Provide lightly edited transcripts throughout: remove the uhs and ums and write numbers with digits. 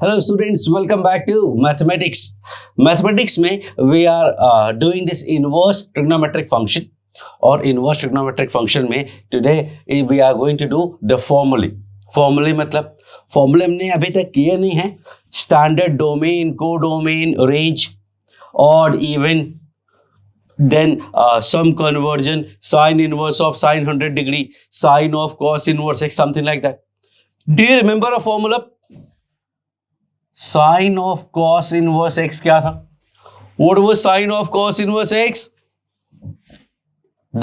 Hello students, welcome back to mathematics. Mathematics में we are doing this inverse trigonometric function और inverse trigonometric function में today we are going to do the formulae. Formulae मतलब formulae हमने अभी तक किए नहीं है. Standard domain, codomain, range, odd, even, then some conversion, sine inverse of sine 100 degree, sine of cos inverse x, something like that. Do you remember a formula? Sine of cos inverse x क्या था? What was sine of cos inverse x?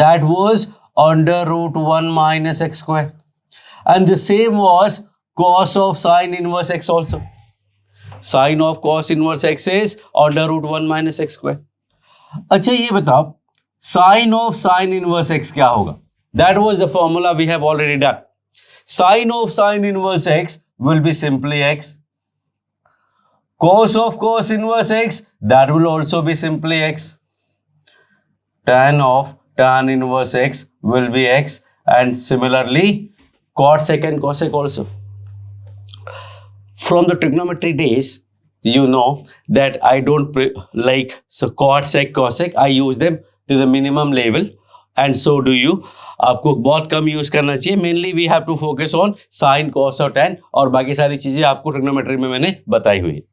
That was under root 1 minus x square. And the same was cos of sine inverse x also. Sine of cos inverse x is under root 1 minus x square. अच्छा ये बताओ sine of sine inverse x क्या होगा? That was the formula we have already done. Sine of sine inverse x will be simply x. Cos of cos inverse x, that will also be simply x. Tan of tan inverse x will be x, and similarly cot sec and cosec also. From the trigonometry days, you know that I don't like cot sec cosec. I use them to the minimum level, and so do you. आपको बहुत कम use करना चाहिए. Mainly we have to focus on sine cos और tan, और बाकी सारी चीजें आपको ट्रिग्नोमेट्री में मैंने बताई हुई है.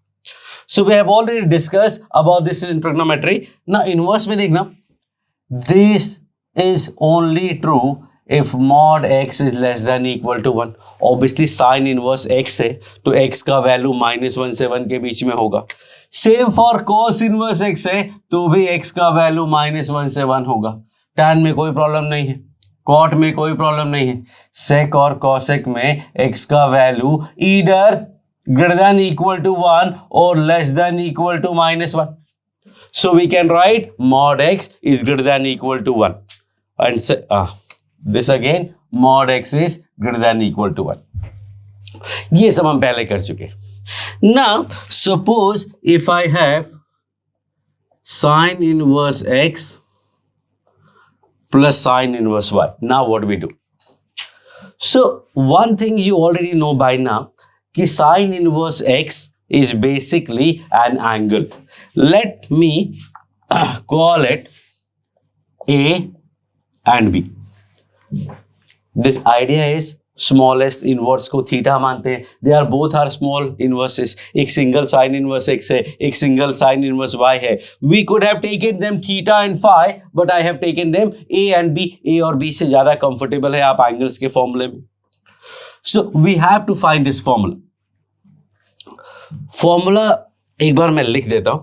So we have already discussed about this in trigonometry. Now inverse में देखना, this is only true if mod x is less than equal to 1. Obviously sin inverse x है तो x का वैल्यू -1 से 1 के बीच में होगा. Same for cos inverse x है तो भी x का वैल्यू -1 से 1 होगा. tan में कोई प्रॉब्लम नहीं है, cot में कोई प्रॉब्लम नहीं है. sec और cosec में x का value either greater than equal to 1 or less than equal to -1. So we can write mod x is greater than equal to 1. And this again, mod x is greater than equal to 1. ये सब हम पहले कर चुके. Now, suppose if I have sine inverse x plus sine inverse y. Now what we do? So one thing you already know by now, कि sine inverse x is basically an angle. Let me call it A and B. The idea is smallest inverse को theta मानते हैं. They are both are small inverses. एक single sine inverse x है, एक single sine inverse y है. We could have taken them theta and phi, but I have taken them A and B. A और B से ज़्यादा comfortable है आप angles के फॉर्मूले में. So we have to find this formula. Formula एक बार मैं लिख देता हूं.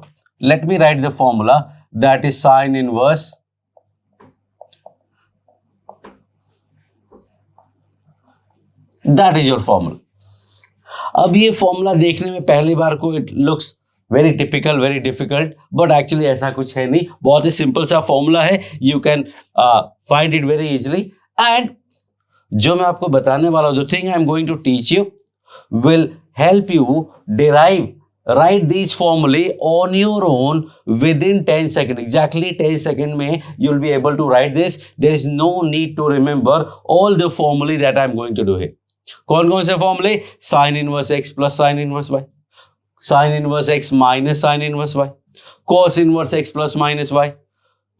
Let me write the formula that is sine inverse that is your formula. अब ये फॉर्मूला देखने में पहली बार को it looks very typical, very difficult, but actually ऐसा कुछ है नहीं. बहुत ही सिंपल सा फॉर्मूला है. You can find it very easily. And जो मैं आपको बताने वाला हूं, the thing I am going to teach you will help you write these formulae on your own within 10 seconds. Exactly 10 seconds में you'll be able to write this. There is no need to remember all the formulae that I'm going to do here. कौन कौन से formulae? Sin inverse x plus sin inverse y, sin inverse x minus sin inverse y, cos inverse x plus minus y,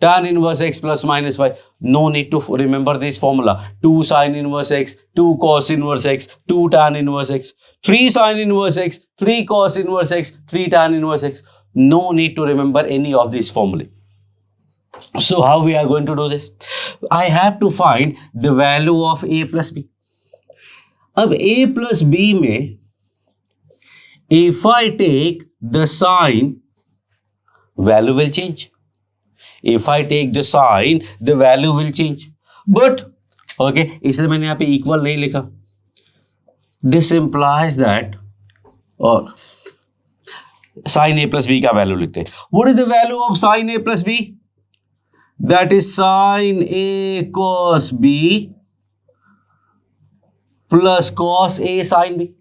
tan inverse x plus minus y. No need to remember this formula. 2 sin inverse x, 2 cos inverse x, 2 tan inverse x, 3 sin inverse x, 3 cos inverse x, 3 tan inverse x. No need to remember any of these formulae. So how we are going to do this? I have to find the value of a plus b. अब a plus b में if I take the sign, value will change. If I take the sign, the value will change. But okay, इसलिए मैंने यहाँ पे equal नहीं लिखा. This implies that, और sin a plus b का वैल्यू लिखते हैं. What is the value of sin a plus b? That is sin a cos b plus cos a sin b.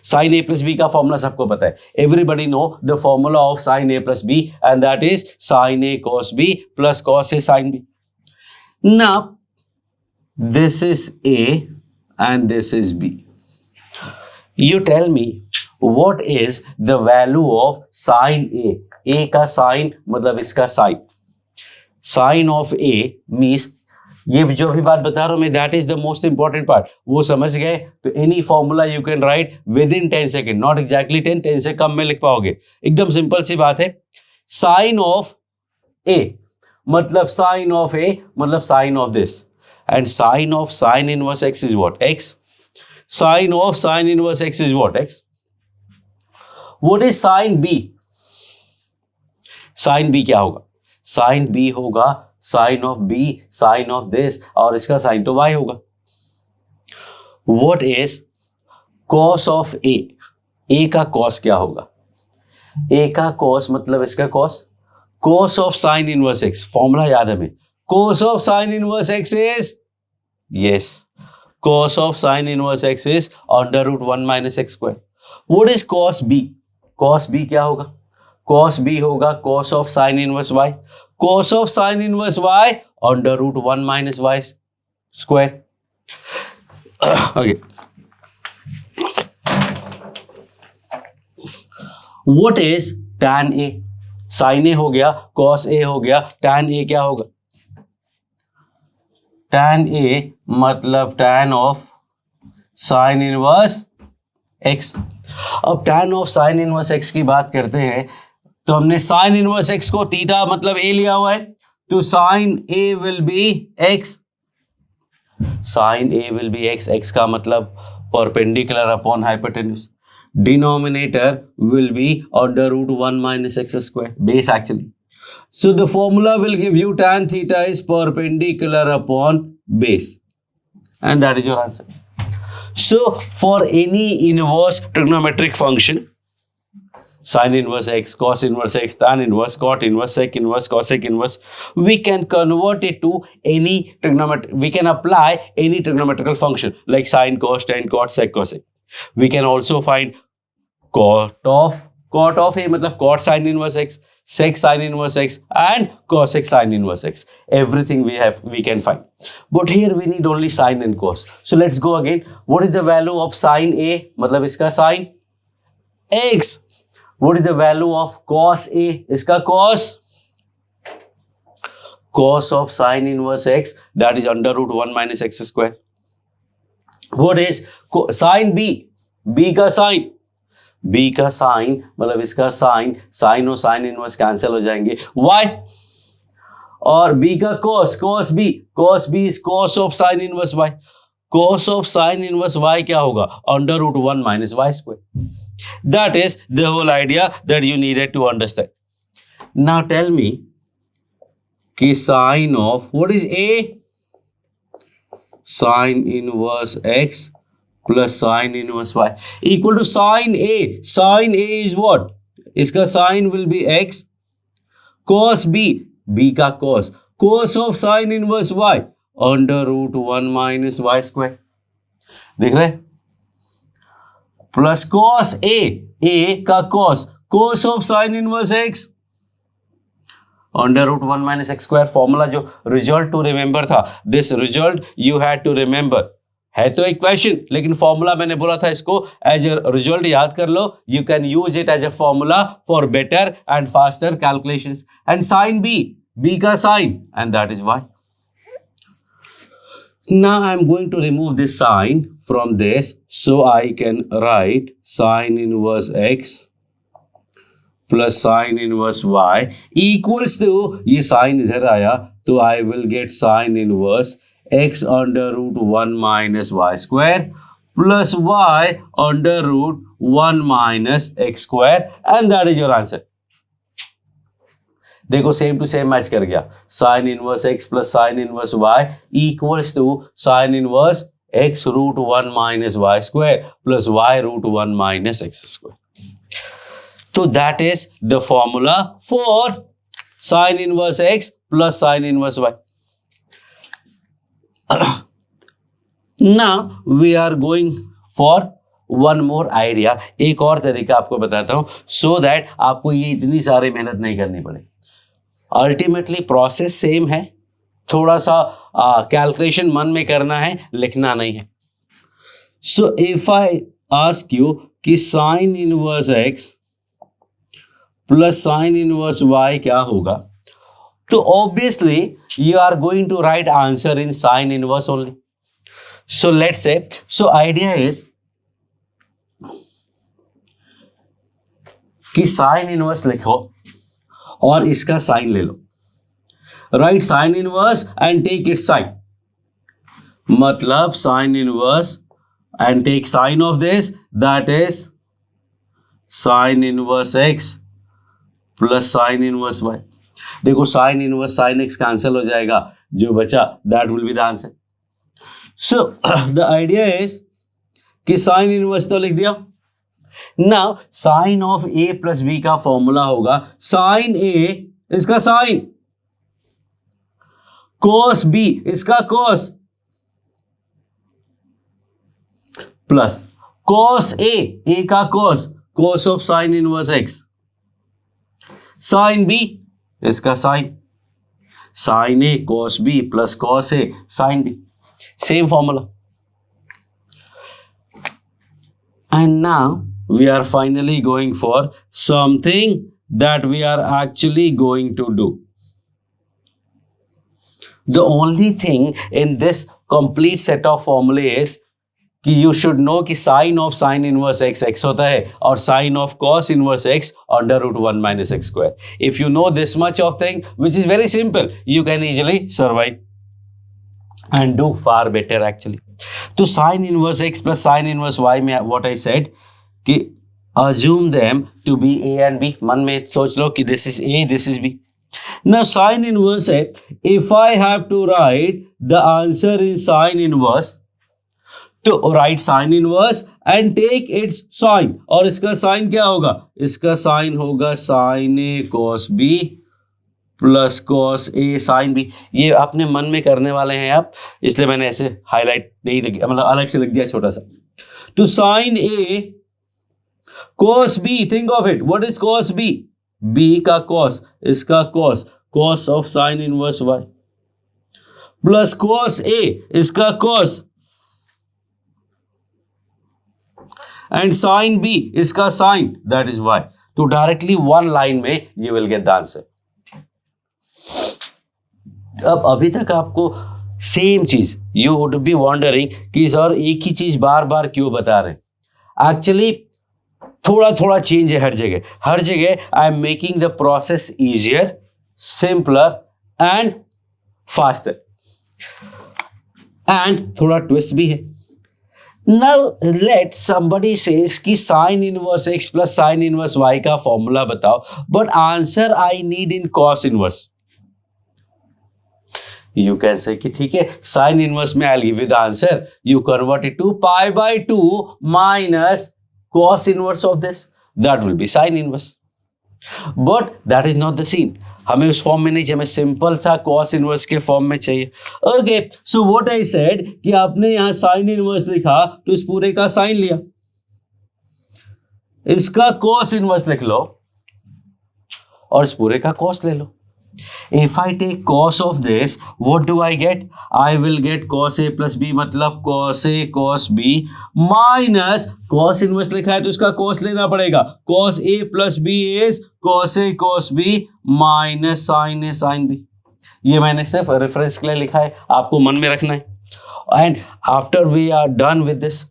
Sin a plus b का formula सबको पता है. Everybody know the formula of sin a plus b, and that is sin a cos b plus cos a sin b. Now this is a and this is b. You tell me what is the value of sine A का sine मतलब इसका sine, sine of A means ये जो भी बात बता रहा हूं मैं, that is the most important part, वो समझ गए तो any formula you can write within 10 second, not exactly 10 से कम में लिख पाओगे, एकदम सिंपल सी बात है। साइन ऑफ ए मतलब साइन ऑफ ए मतलब sine of this, and sine of sine inverse x is what, X. Sine of sine inverse x is what, X. What is sine B, sine B क्या होगा, sine B होगा sine of B, sine of this, और इसका sine तो Y होगा। What is cos of A का cos क्या होगा, ए का कॉस मतलब इसका cos, cos of sine inverse X, formula याद है हमें, cos of sine inverse x is, yes, cos of sine inverse x is under root 1 minus x square. What is cos B, cos B क्या होगा, cos B होगा cos of sine inverse Y, cos of sin inverse y under root 1 minus y square. Okay. What is tan A? sin A हो गया, cos A हो गया, tan A क्या होगा, tan A मतलब tan of sin inverse x। अब tan of sin inverse x की बात करते हैं तो हमने साइन इनवर्स एक्स को थीटा मतलब ए लिया हुआ है, तो sine A will be X, sine A will be X, X का मतलब perpendicular upon hypotenuse, denominator will be under root 1 minus x square, base actually. So the formula will give you tan theta is perpendicular upon base, and that is your answer. So for any inverse trigonometric function, sin inverse x, cos inverse x, tan inverse, cot inverse, sec inverse, cosec inverse, we can convert it to any we can apply any trigonometrical function like sin, cos, tan, cot, sec, cosec. We can also find cot of a मतलब cot sin inverse x, sec sin inverse x and cosec sin inverse x. Everything we can find. But here we need only sin and cos. So let's go again. What is the value of sin a? मतलब इसका sin x. What is the value of cos A? इसका cos, cos of sin inverse x, that is under root 1 minus x square. What is sin B? B का sin, B का sin मतलब इसका sin, sin और sin inverse cancel हो जाएंगे, y, और B का cos, cos B is cos of sin inverse y, cos of sin inverse y क्या होगा, under root 1 minus y square. That is the whole idea that you needed to understand. Now tell me कि sine of what is A? Sine inverse x plus sine inverse y equal to sine A. Sine A is what? इसका sine will be x. Cos B, B का cos, cos of sine inverse y under root 1 minus y square. देख रहे? Plus cos A का cos of sine inverse x under root 1 minus x square. Formula जो result to remember था, this result you had to remember, है तो equation लेकिन formula मैंने बोला था इसको एज ए रिजल्ट याद कर लो, you can use it as a formula for better and faster calculations. And sine B का sine, and that is y. Now I am going to remove this sign from this, so I can write sin inverse x plus sin inverse y equals to, ये sin इधर आया तो I will get sin inverse x under root 1 minus y square plus y under root 1 minus x square, and that is your answer. देखो same to same match कर गया, sine inverse x plus sine inverse y equals to sine inverse x root 1 minus y square plus y root 1 minus x square. तो that is the formula for sine inverse x plus sine inverse y. Now we are going for one more idea, एक और तरीका आपको बताता हूं so that आपको ये इतनी सारी मेहनत नहीं करनी पड़े। अल्टीमेटली प्रोसेस सेम है, थोड़ा सा कैलकुलेशन मन में करना है, लिखना नहीं है। So if I ask you कि sine inverse x plus sine inverse y क्या होगा, तो obviously you are going to write answer in sine inverse only. So let's say, so idea is कि साइन इनवर्स लिखो और इसका sine ले लो. Write sine inverse and take it sine, मतलब sine inverse and take sine of this, that is sine inverse x plus sine inverse y. देखो sine inverse sine x cancel हो जाएगा, जो बचा that will be the answer. So the idea is कि sine inverse तो लिख दिया. Now sine of a plus b का फॉर्मूला होगा साइन a, इसका साइन, कोस b, इसका कोस, प्लस कोस a का cos, cos of sine inverse x, sine b, इसका sine, sine a cos b plus cos a sine b. Same formula. And now we are finally going for something that we are actually going to do. The only thing in this complete set of formulae is कि you should know कि sin of sin inverse x x होता है और sin of cos inverse x under root 1 minus x square. If you know this much of thing, which is very simple, you can easily survive and do far better actually. तो sin inverse x plus sin inverse y में what I said कि assume them to be a and b. मन में सोच लो कि this is a, this is b. Now sin inverse है, if I have to write the answer in sin inverse, तो write sine inverse and take its sine, और इसका sine क्या होगा, इसका साइन होगा sine A cos B plus cos A sine B. ये अपने मन में करने वाले हैं आप, इसलिए मैंने ऐसे हाईलाइट नहीं लिखा, मतलब अलग से लिख दिया छोटा सा. Two sine A cos B, think of it, what is cos B, B का कॉस, इसका cos, cos of sine inverse y, plus cos A, इसका कॉस, एंड साइन बी, इसका साइन, दैट इज वाई. तो directly one line में you will get the answer. अब अभी तक आपको सेम चीज, यू वुड बी वॉन्डरिंग कि सर एक ही चीज बार बार क्यों बता रहे हैं. एक्चुअली थोड़ा थोड़ा चेंज है हर जगह. हर जगह I am making the process easier, simpler and faster, and थोड़ा ट्विस्ट भी है. Now let somebody says कि sin inverse x plus sin inverse y का फॉर्मूला बताओ, but answer I need in cos inverse. You can say कि ठीक है sin inverse में I'll give you the answer. You convert it to pi by 2 minus cos inverse of this. That will be sin inverse. But that is not the scene. हमें उस form में नहीं चाहिए, हमें सिंपल सा cos inverse के form में चाहिए. Okay, so what I said कि आपने यहां साइन इनवर्स लिखा तो इस पूरे का साइन लिया, इसका cos इनवर्स लिख लो और इस पूरे का cos ले लो. If I take cos of this, what do I get? I will get cos a plus b, मतलब cos a cos b minus cos inverse लिखा है तो इसका cos लेना पड़ेगा. cos a plus b is cos a cos b minus sin a sin b. ये मैंने सिर्फ रेफरेंस के लिए लिखा है, आपको मन में रखना है. And after we are done with this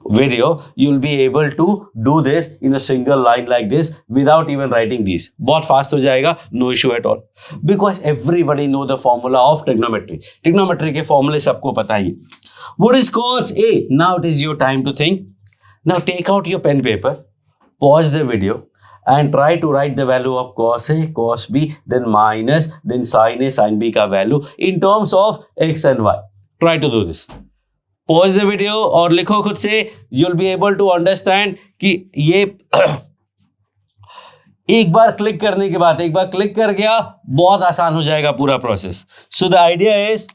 video, you'll be able to do this in a single line like this without even writing these. बहुत fast हो जाएगा, no issue at all. Because everybody know the formula of trigonometry. Trigonometry के formula सबको पता ही. What is cos A? Now it is your time to think. Now take out your pen paper, pause the video and try to write the value of cos A, cos B, then minus, then sin A, sin B का value in terms of x and y. Try to do this. Pause the video और लिखो खुद से. You'll be able to understand कि ये एक बार click करने के बाद, एक बार क्लिक कर गया, बहुत आसान हो जाएगा पूरा process. So the idea is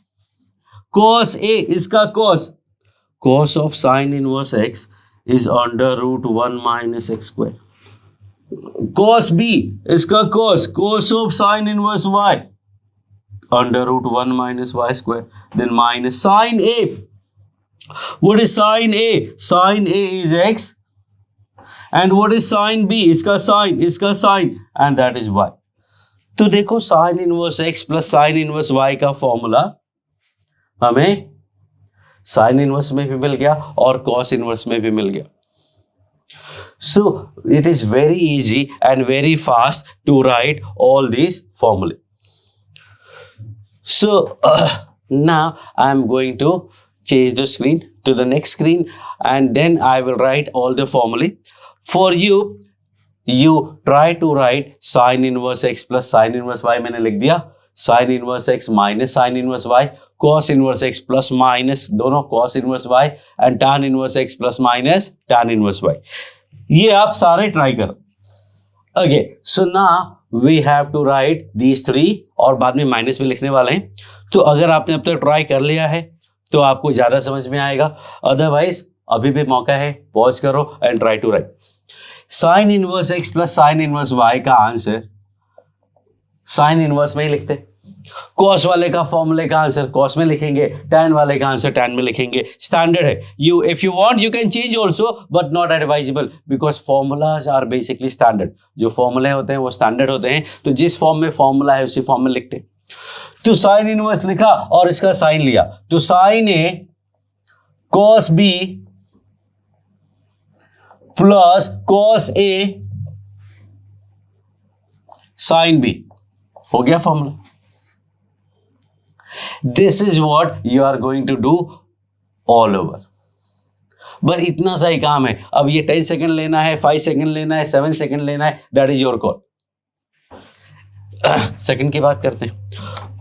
cos A, इसका cos of sine inverse x is under root 1 minus x square. cos B, इसका cos of sine inverse y under root 1 minus y square, then minus sin A. What is sin A? Sin A is x and what is sine B, इसका sine and that is y। तो देखो sine inverse x plus sine inverse y का formula हमें sine inverse में भी मिल गया और cos inverse में भी मिल गया। So it is very easy and very fast to write all these formulae. So now I am going to change the screen to the next screen and then I will write all the formulae. For you, you try to write sin inverse x plus sin inverse y मैंने लिख दिया, sin inverse x minus sin inverse y, cos inverse x plus minus दोनों cos inverse y and tan inverse x plus minus tan inverse y। ये आप सारे try करो। Okay, so now we have to write these three और बाद में minus भी लिखने वाले हैं। तो अगर आपने अब तक ट्राई कर लिया है तो आपको ज्यादा समझ में आएगा, अदरवाइज अभी भी मौका है, पॉज करो and try to write. Sine inverse x plus sine inverse y का आंसर साइन इनवर्स में ही लिखते हैं। कॉस वाले का फॉर्मूले का आंसर कॉस में लिखेंगे, टैन वाले का आंसर टैन में लिखेंगे। स्टैंडर्ड है। You if you want you can change also but not advisable because formulas are basically standard. जो फॉर्मूले होते हैं वो स्टैंडर्ड होते हैं, तो जिस फॉर्म में फॉर्मूला है उसी फॉर्म में लिखते हैं। तो साइन इनवर्स लिखा और इसका साइन लिया, तो sine A cos B plus cos A sine B, हो गया formula. This is what you are going to do all over. बस इतना सा ही काम है। अब ये 10 सेकंड लेना है, 5 सेकंड लेना है, 7 सेकंड लेना है, that is your call. Second की बात करते हैं।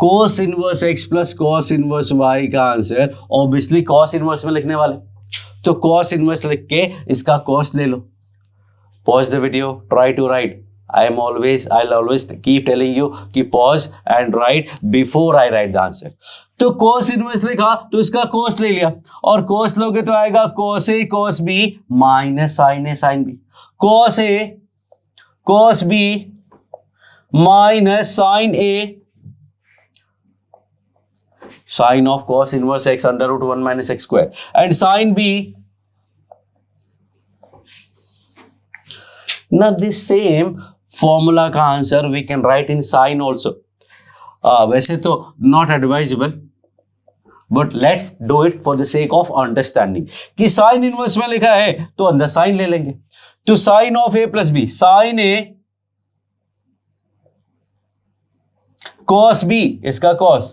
cos inverse x plus cos inverse y का आंसर ऑब्वियसली cos इनवर्स में लिखने वाले, तो cos इनवर्स लिख के इसका cos ले लो। Pause the video, try to write. I'll always keep telling you कि pause and write before I write the answer। तो cos इनवर्स लिखा तो इसका cos ले लिया और cos लोगे तो आएगा cos A cos B minus sin A sin B, cos A cos B minus sin A sin of cos inverse x under root 1 minus x square and sin B। Now this same formula का answer we can write in sine also. वैसे तो not advisable but let's do it for the sake of understanding कि sine inverse में लिखा है तो अंदर sine ले लेंगे। तो sine of A plus B, sine A cos B, इसका कॉस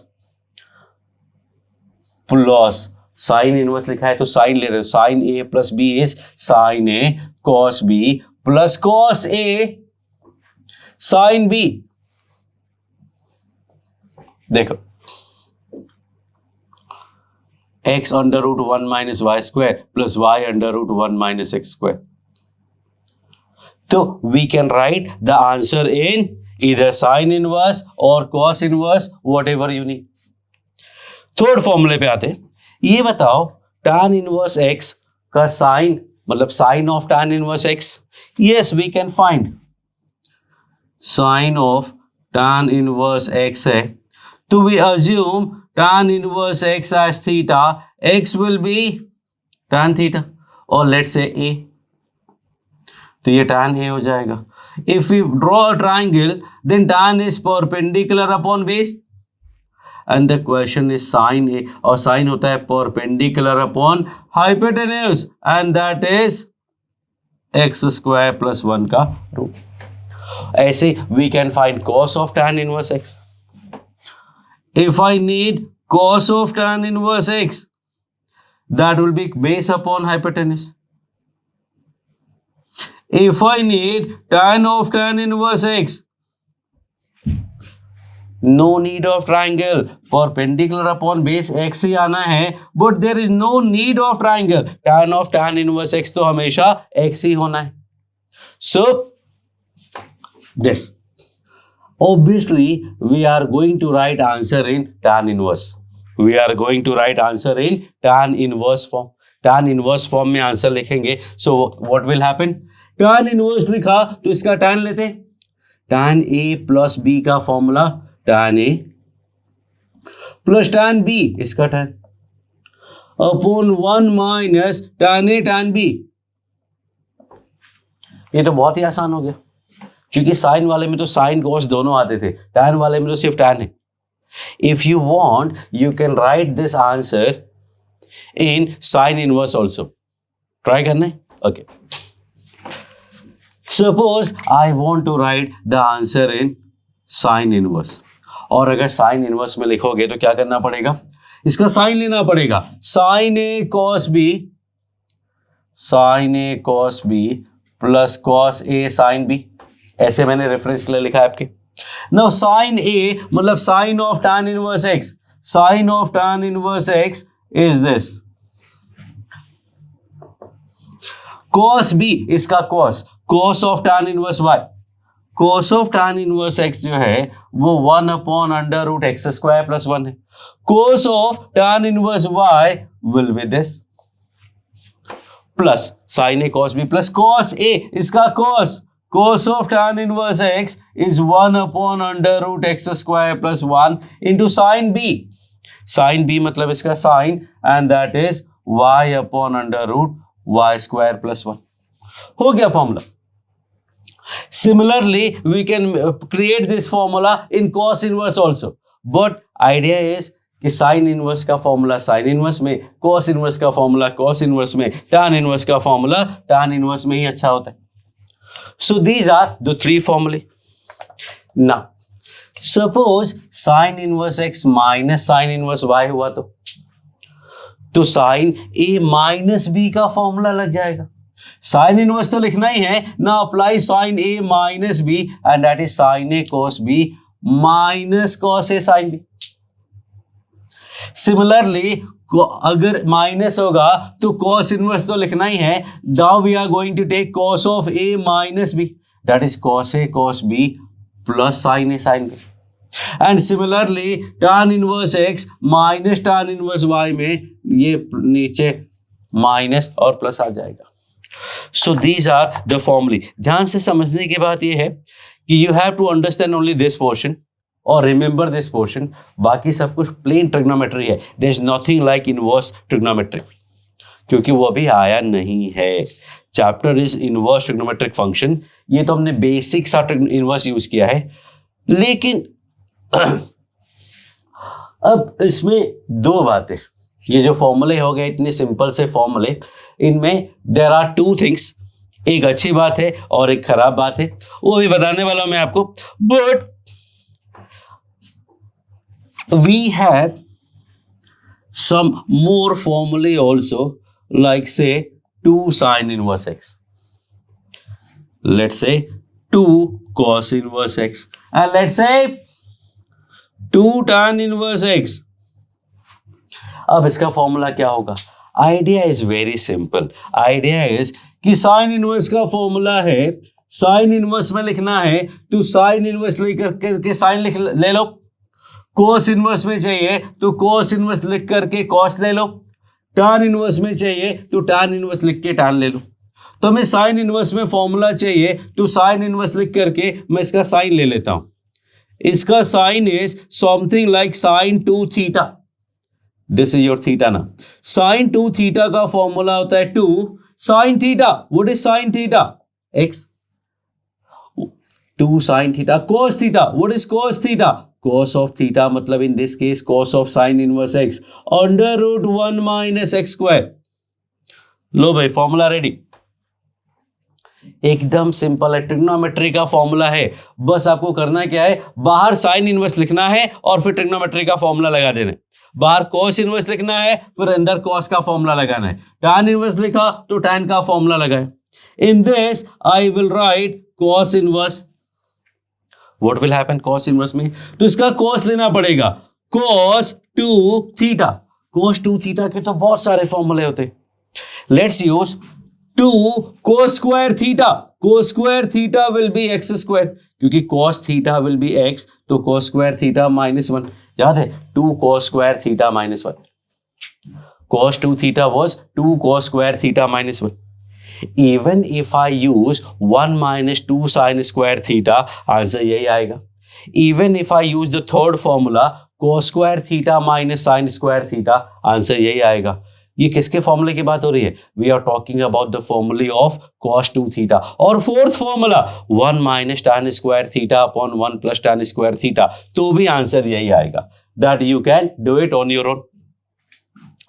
प्लस साइन इनवर्स लिखा है तो साइन ले रहे हो, sine A plus B is sine A cos B plus cos A sine B. देखो x under root 1 minus y square plus y under root 1 minus x square. तो we can write the answer in either sine inverse और cos inverse, whatever you need. Third फॉर्मूले पे आते हैं। ये बताओ tan inverse x का sine मतलब sine of tan inverse x। Yes we can find sine of tan inverse x है, तो we assume tan inverse x as theta, x will be tan theta और लेट्स से a, तो ये tan a हो जाएगा। If you draw a triangle then tan is perpendicular upon base and the question is sine a, और sine होता है perpendicular upon hypotenuse and that is x square plus 1 का root. ऐसे we can find cos of tan inverse x. If I need cos of tan inverse x, that will be base upon hypotenuse. If I need tan of tan inverse x, no need of triangle, perpendicular upon base x ही आना है, but there is no need of triangle. Tan of tan inverse x तो हमेशा x ही होना है। So this obviously we are going to write answer in tan inverse. We are going to write answer in tan inverse form. Tan inverse form में answer लिखेंगे। So what will happen? tan inverse लिखा तो इसका tan लेते हैं, tan a plus b का formula tan a plus tan b, इसका tan upon 1 minus tan a tan b। ये तो बहुत ही आसान हो गया, क्योंकि साइन वाले में तो साइन कॉस दोनों आते थे, टैन वाले में तो सिर्फ टैन है. If you want you can write this answer in sine inverse also. Try करना है. Okay, suppose I want to write the answer in sine inverse. और अगर साइन इनवर्स में लिखोगे तो क्या करना पड़ेगा, इसका साइन लेना पड़ेगा. Sign A cos B, sine A cos B plus cos A sine B. ऐसे मैंने रेफरेंस ले लिखा है आपके. नाउ साइन ए मतलब sine of tan inverse x. Sine of tan inverse x is this. Cos B इसका cos, cos of tan inverse y. Cos of tan inverse x जो है वो 1/√x² + 1 है. Cos of tan inverse y will be this plus sine A cos B plus cos A इसका cos. Cos of tan inverse x is 1/√x² + 1 into sin b. Sin b मतलब इसका sin and that is y/√y² + 1. हो गया formula. Similarly, we can create this formula in cos inverse also. But idea is कि sine inverse का formula sine inverse में, cos inverse का formula cos inverse में, tan inverse का formula tan inverse में ही अच्छा होता है. So these are the three formulae. Now, suppose sin inverse x minus sin inverse y हुआ तो sin a minus b का फॉर्मूला लग जाएगा. sin इनवर्स तो लिखना ही है ना. Apply sin a minus b and that is sin a cos b minus cos a sin b. Similarly, अगर माइनस होगा तो cos इनवर्स तो लिखना ही है. Now we are going to take cos of a minus b, that is cos a cos b plus sin a sin b. And similarly tan inverse x minus tan inverse y में ये नीचे minus और plus आ जाएगा. So these are the फॉर्मूले. ध्यान से समझने की बात ये है कि you have to understand only this portion और रिमेंबर दिस पोर्शन. बाकी सब कुछ प्लेन ट्रिग्नोमेट्री है. There is nothing like inverse trigonometry, क्योंकि वो अभी आया नहीं है. Chapter is inverse trigonometric function. ये तो हमने बेसिक सा इनवर्स यूज किया है. लेकिन अब इसमें दो बातें, ये जो फॉर्मूले हो गए इतने सिंपल से फॉर्मूले, इनमें देयर आर टू थिंग्स. एक अच्छी बात है और एक खराब बात है, वो भी बताने वाला हूं मैं आपको. But we have some more formulae also, like say 2 sin inverse x, let's say 2 cos inverse x, and let's say 2 tan inverse x. अब इसका फॉर्मूला क्या होगा? Idea is very simple. Idea is कि साइन इनवर्स का formula है, sine inverse में लिखना है तो साइन इनवर्स लेकर के साइन ले लो. कोस इनवर्स में चाहिए तो कोस इनवर्स लिख करके कॉस ले लो. टैन इनवर्स में चाहिए तो टैन इनवर्स लिख के टैन ले लो. तो हमें साइन इनवर्स में फॉर्मूला चाहिए तो साइन इनवर्स लिख करके मैं इसका साइन ले लेता हूं. इसका sine is something like sine 2 theta. This is your theta ना. साइन 2 थीटा का फॉर्मूला होता है 2 sine theta. What is sine theta? X. 2 sine theta. Cos theta. What is cos theta? cos of theta मतलब in this case cos of sin inverse x √1 - x². लो भाई formula ready. एकदम simple है. Trigonometry का formula है. बस आपको करना क्या है, बाहर साइन इनवर्स लिखना है और फिर ट्रिग्नोमेट्री का फॉर्मूला लगा देना है. बाहर cos इनवर्स लिखना है, फिर अंदर cos का फॉर्मूला लगाना है. tan इनवर्स लिखा तो tan का फॉर्मूला लगाए. In this I will write cos inverse. What will happen cos inverse में? तो इसका cos लेना पड़ेगा. cos 2 theta. cos 2 थीटा के तो बहुत सारे फॉर्मूले होते हैं. Let's use 2 cos square theta. cos square theta will be x², क्योंकि cos theta will be x, तो cos स्क्वायर थीटा -1. याद है 2 cos square theta -1. cos 2 theta was 2 cos square theta -1. Even if I use 1 - 2 sin square theta, answer यही आएगा. Even if I use the third formula cos square theta minus sin square theta, answer यही आएगा. ये किसके फॉर्मूले की बात हो रही है? We are talking about the फॉर्मूले ऑफ cos 2 थीटा। और fourth formula 1 minus tan square theta upon 1 plus tan square theta, तो भी आंसर यही आएगा। That you can do it on your own.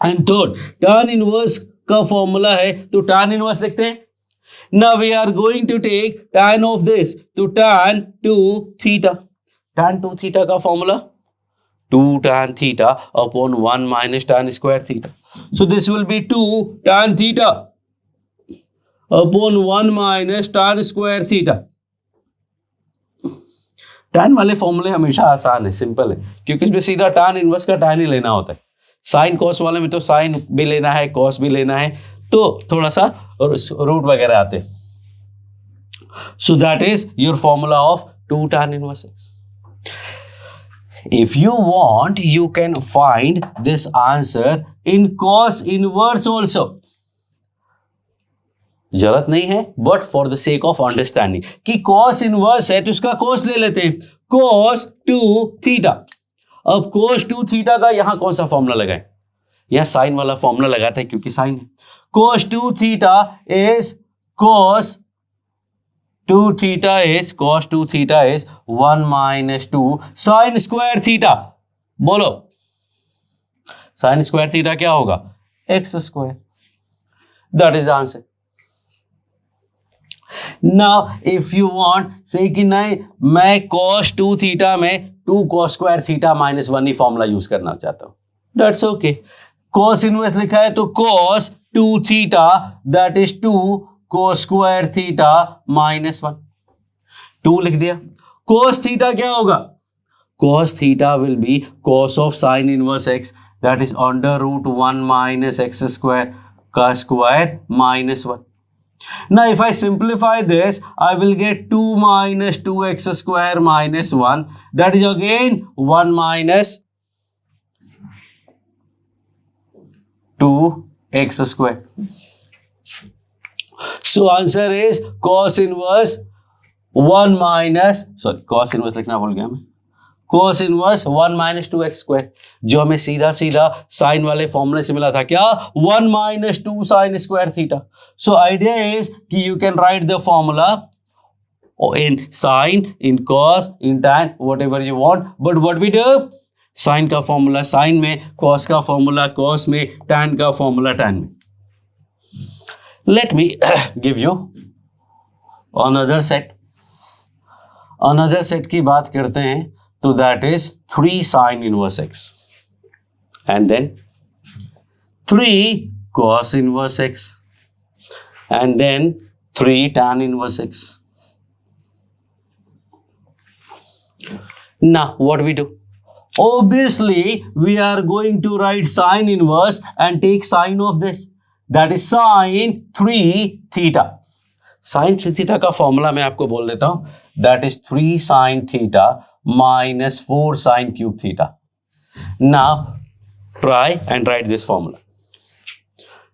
And third, tan inverse का formula है, तो tan inverse लिखते हैं। Now we are going to take tan of this, तो tan 2 theta, tan 2 theta का formula 2 tan theta upon 1 minus tan square theta. So this will be 2 tan theta upon 1 minus tan square theta. tan वाले फॉर्मूले हमेशा आसान है, simple है, क्योंकि इसमें सीधा tan इनवर्स का tan ही लेना होता है। साइन कॉस वाले में तो साइन भी लेना है, कॉस भी लेना है, तो थोड़ा सा रूट वगैरह आते हैं। So that is your formula of 2 tan inverse x. If you want, you can find this answer in cos inverse also. जरूरत नहीं है, but for the sake of understanding कि cos इनवर्स है तो इसका cos ले लेते हैं, cos 2 थीटा। अब cos 2 थीटा का यहां कौन सा फॉर्मूला लगाएं? यहां साइन वाला फॉर्मूला लगाते हैं, क्योंकि साइन है। cos 2 theta is cos 2 theta is 1 minus 2 sin square theta। बोलो sin square theta क्या होगा? x square। That is the answer। Now if you want, say कि नहीं मैं cos 2 theta में 2 cos square theta minus 1 ही formula use करना चाहता हूं, that's okay। cos इनवर्स लिखा है तो cos 2 theta that is 2 cos square theta minus 1, 2 लिख दिया। cos theta क्या होगा? cos theta will be cos of sin inverse x, that is under root 1 minus x square का square minus 1। Now if I simplify this, I will get 2 minus 2x square minus 1, that is again 1 minus 2x square। So answer is cos inverse 1 minus, sorry cos inverse लिखना भूल गया मैं, cos inverse 1 minus 2x square, जो हमें सीधा सीधा sign वाले फॉर्मूले से मिला था, क्या? 1 minus 2 sin square theta। So idea is कि you can write the formula in sin, in cos, in tan, whatever you want, but what we do, sine का फॉर्मूला साइन में, कॉस का फॉर्मूला कॉस में, tan का formula tan में। Let me give you another set. Another set की बात करते हैं तो that is 3 sin inverse x and then 3 cos inverse x and then 3 tan inverse x. Now what we do? Obviously we are going to write sin inverse and take sine of this, that is sin 3 theta। sin 3 theta का formula मैं आपको बोल देता हूं, that is 3 sin theta minus 4 sin cube theta। Now try and write this formula,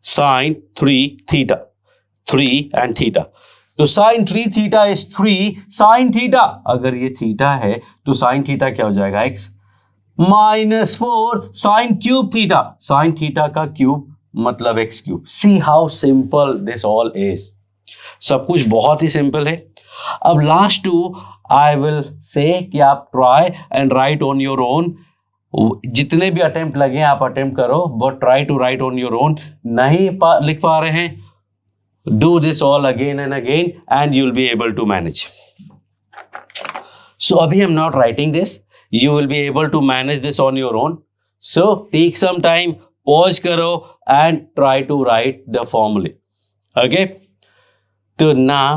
sin 3 theta, 3 and theta, तो sin 3 theta is 3 sin theta, अगर ये theta है तो sin थीटा क्या हो जाएगा? x minus 4 sin cube theta, sin theta का cube मतलब x cube. See how simple this all is, सब कुछ बहुत ही सिंपल है। अब last to I will say कि आप try and write on your own, जितने भी अटेम्प्ट लगे आप अटेम्प्ट करो, but try to write on your own. नहीं लिख पा रहे हैं, do this all again and again and you will be able to manage. So अभी I am not writing this, you will be able to manage this on your own, so take some time, pause करो and try to write the formula, okay? तो now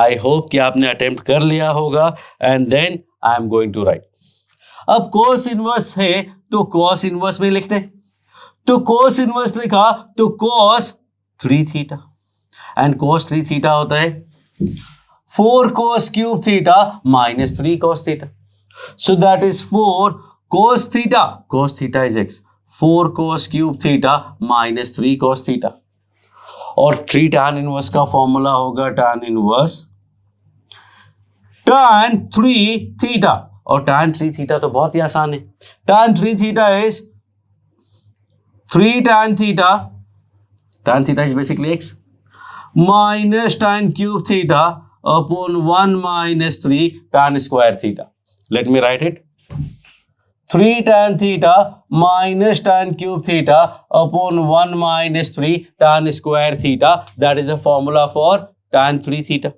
I hope कि आपने attempt कर लिया होगा and then I am going to write। अब cos inverse है तो cos inverse में लिखते हैं, तो cos inverse लिखा तो cos 3 theta and cos 3 theta होता है 4 cos cube theta minus 3 cos theta। So that is 4 cos theta, cos theta is x, 4 cos cube theta minus 3 cos theta, और 3 tan inverse का फॉर्मूला होगा tan inverse tan 3 theta, और tan 3 theta तो बहुत ही आसान है, tan 3 theta is 3 tan theta tan theta is basically x minus tan cube theta upon 1 minus 3 tan square theta. Let me write it. 3 tan theta minus tan cube theta upon 1 minus 3 tan square theta. That is the formula for tan 3 theta.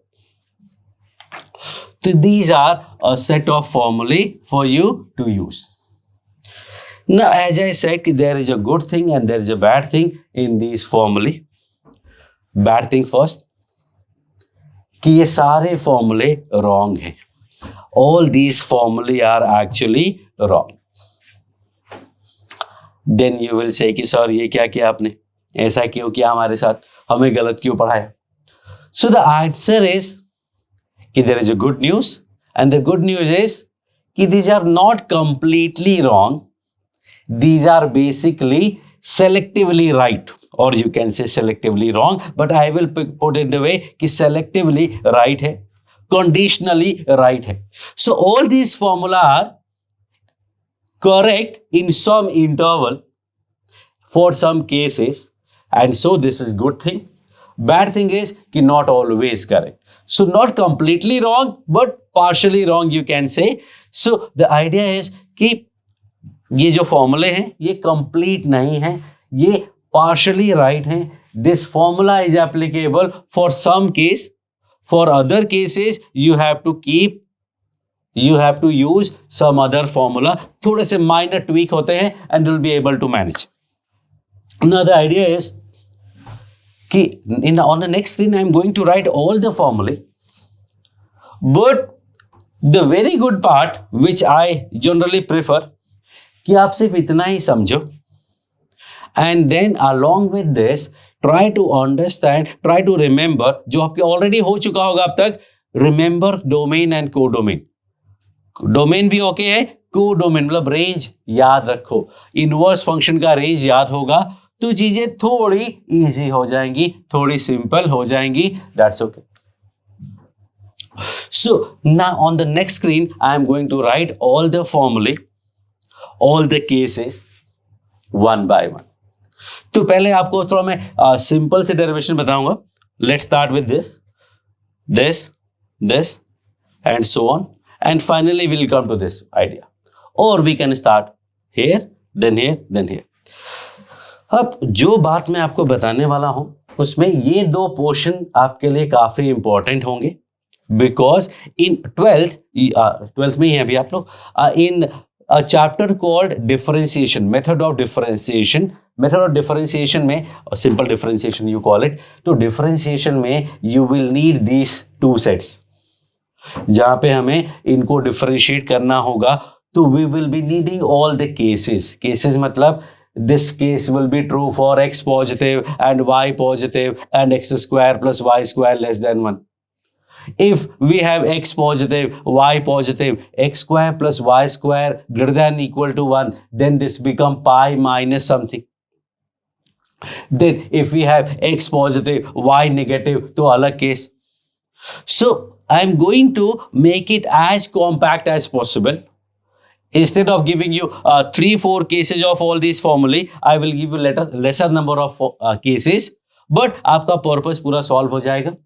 So these are a set of formulae for you to use. Now, as I said, there is a good thing and there is a bad thing in these formulae. Bad thing first, कि ये सारे formulae wrong हैं. All these formulae are actually wrong. Then you will say कि sir ये क्या किया आपने, ऐसा क्यों किया हमारे साथ, हमें गलत क्यों पढ़ाया. So the answer is कि there is a good news, and the good news is कि these are not completely wrong. These are basically selectively right, or you can say selectively wrong, but I will put it the way कि selectively right है, conditionally right है. So all these formula are correct in some interval for some cases, and so this is good thing. Bad thing is कि not always correct. So not completely wrong, but partially wrong you can say. So the idea is कि ये जो फॉर्मूले हैं ये complete नहीं है, ये पार्शली राइट हैं. This formula is applicable for some case, for other cases you have to use some other formula. थोड़े से माइनर ट्वीक होते हैं and will be able to manage. Now the idea is कि in on the next screen I am going to write all the फॉर्मूले, but the very good part which I generally prefer कि आप सिर्फ इतना ही समझो, and then along with this try to understand, try to remember जो आपके already हो चुका होगा अब तक. Remember domain and codomain. Domain भी ओके है, को डोमेन मतलब रेंज याद रखो. इनवर्स फंक्शन का रेंज याद होगा तो चीजें थोड़ी इजी हो जाएंगी, थोड़ी सिंपल हो जाएंगी. That's okay. So now on the next screen I am going to write all the फॉर्मूले, all the cases one by one. तो पहले आपको थोड़ा मैं सिंपल से डेरिवेशन बताऊंगा. Let's start with this and so on, and finally will come to this idea, और we can start here then here then here. अब जो बात मैं आपको बताने वाला हूं उसमें ये दो पोर्शन आपके लिए काफी इंपॉर्टेंट होंगे, बिकॉज इन ट्वेल्थ में ही अभी आप लोग इन a chapter called differentiation, method of differentiation में simple differentiation you call it. तो differentiation में you will need these two sets, जहाँ पे हमें इनको differentiate करना होगा. तो we will be needing all the cases मतलब this case will be true for x positive and y positive and x square plus y square less than 1. If we have x positive, y positive, x square plus y square greater than equal to 1, then this become pi minus something. Then if we have x positive, y negative, तो अलग case. So I am going to make it as compact as possible. Instead of giving you 3-4 cases of all these formulae, I will give you lesser number of cases, but आपका purpose पूरा solve हो जाएगा.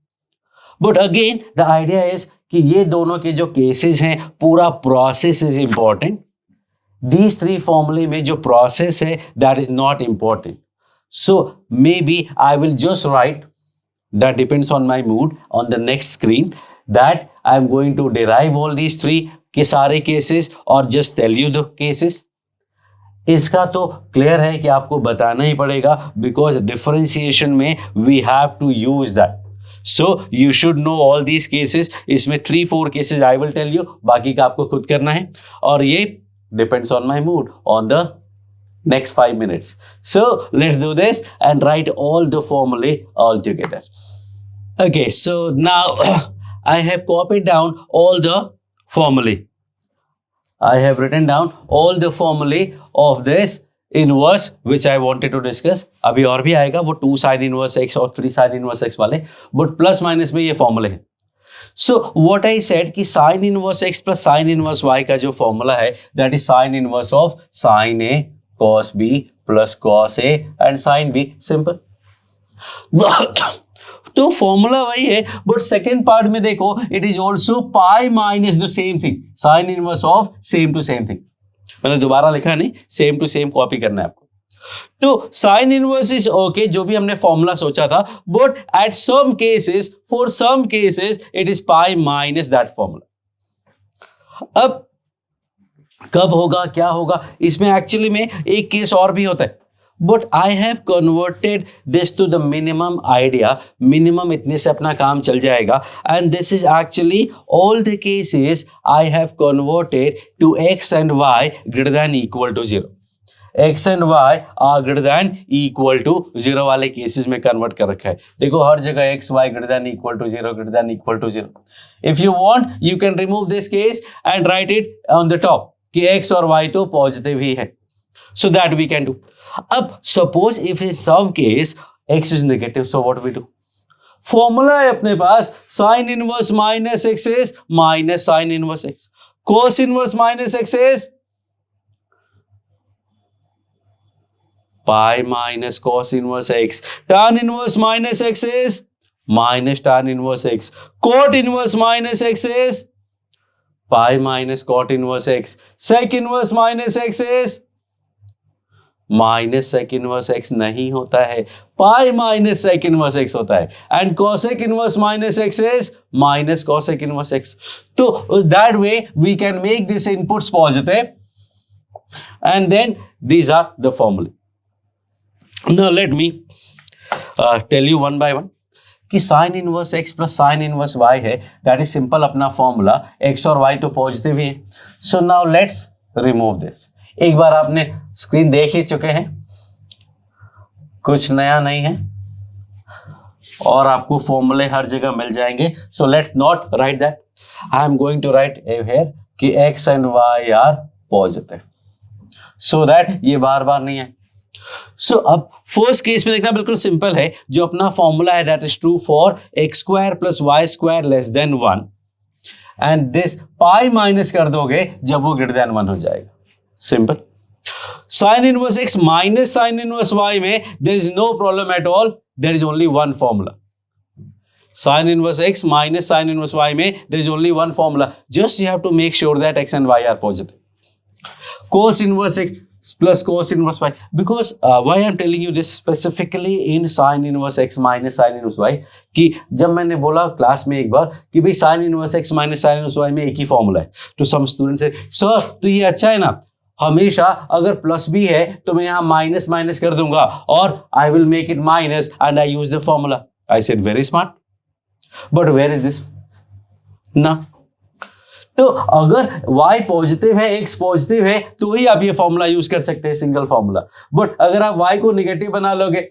But again the idea is कि ये दोनों के जो cases हैं, पूरा प्रोसेस इज इंपॉर्टेंट. दीज 3 फॉर्मूले में जो प्रोसेस है that is not important. So maybe I will just write, that depends on my mood, on the next screen, that I am going to derive all these 3 के सारे cases और just tell you the cases. इसका तो clear है कि आपको बताना ही पड़ेगा, बिकॉज डिफरेंशिएशन में we have to use that. So you should know all these cases. इसमें 3-4 cases I will tell you, बाकी का आपको खुद करना है, और ये depends on my mood on the next 5 minutes. So let's do this and write all the formulae all together. Okay, so now I have copied down all the formulae. I have written down all the formulae of this inverse which I wanted to discuss. अभी और भी आएगा वो 2 sin inverse x और 3 sin inverse x वाले, but plus minus में ये फॉर्मूले हैं. सो व्हाट आई सेड कि sin inverse x plus sin inverse y का जो फॉर्मूला है that is sin inverse of sin a cos b plus cos a and sin b. Simple. तो formula वही है, बट सेकेंड पार्ट में देखो it is also pi minus the same thing, sine inverse of same to same thing. मैंने दोबारा लिखा नहीं, same to same copy करना है आपको। तो साइन इनवर्स इज ओके, जो भी हमने फॉर्मूला सोचा था, but at some cases, for some cases it is pi minus that formula. अब कब होगा, क्या होगा, इसमें एक्चुअली में एक केस और भी होता है, but I have converted this to the minimum idea. Minimum इतने से अपना काम चल जाएगा, and this is actually all the cases I have converted to x and y greater than equal to 0। X and y are greater than equal to 0 वाले cases में convert कर रखा है। देखो हर जगह x y greater than equal to 0, greater than equal to 0। If you want you can remove this case and write it on the top कि x और वाई तो पॉजिटिव ही है, so that we can do. अब suppose if in some case x is negative, so what we do? Formula है अपने पास sine inverse minus x is minus sine inverse x, cos inverse minus x is pi minus cos inverse x, tan inverse minus x is minus tan inverse x, cot inverse minus x is pi minus cot inverse x, sec inverse minus x is minus sec inverse x नहीं होता है, pi minus sec inverse x होता है, and cosec inverse minus x is minus cosec inverse x. तो that way we can make this inputs positive and then these are the फॉर्मूले। Now let me tell you one by one कि sine inverse x plus sine inverse y है, that is simple अपना formula, x और y तो positive ही है। So now let's remove this. एक बार आपने स्क्रीन देख ही चुके हैं, कुछ नया नहीं है, और आपको फॉर्मूले हर जगह मिल जाएंगे। So let's not write that, I am going to write here कि x and y are positive, so that ये बार बार नहीं है। सो अब फर्स्ट केस में देखना बिल्कुल सिंपल है, जो अपना फॉर्मूला है that is true for x square plus y square less than 1, and this pi minus कर दोगे जब वो ग्रेटर देन 1 हो जाएगा। Simple. Sine inverse x minus sine inverse y में there is no problem at all, there is only one formula. Sine inverse x minus sine inverse y में there is only one formula, just you have to make sure that x and y are positive. Cos inverse x plus cos inverse y, because why I'm telling you this specifically in sin inverse x minus sin inverse y, कि जब मैंने बोला class में एक बार कि भाई sin inverse x minus sin inverse y में एक ही फॉर्मूला है, तो सम स्टूडेंट से सर तो ये अच्छा है ना, हमेशा अगर प्लस भी है तो मैं यहाँ माइनस माइनस कर दूंगा और I will make it minus and I use the formula. I said very smart, but where is this ना। तो अगर y पॉजिटिव है, x पॉजिटिव है, तो ही आप ये फॉर्मूला यूज कर सकते हैं, सिंगल फॉर्मूला। बट अगर आप y को नेगेटिव बना लोगे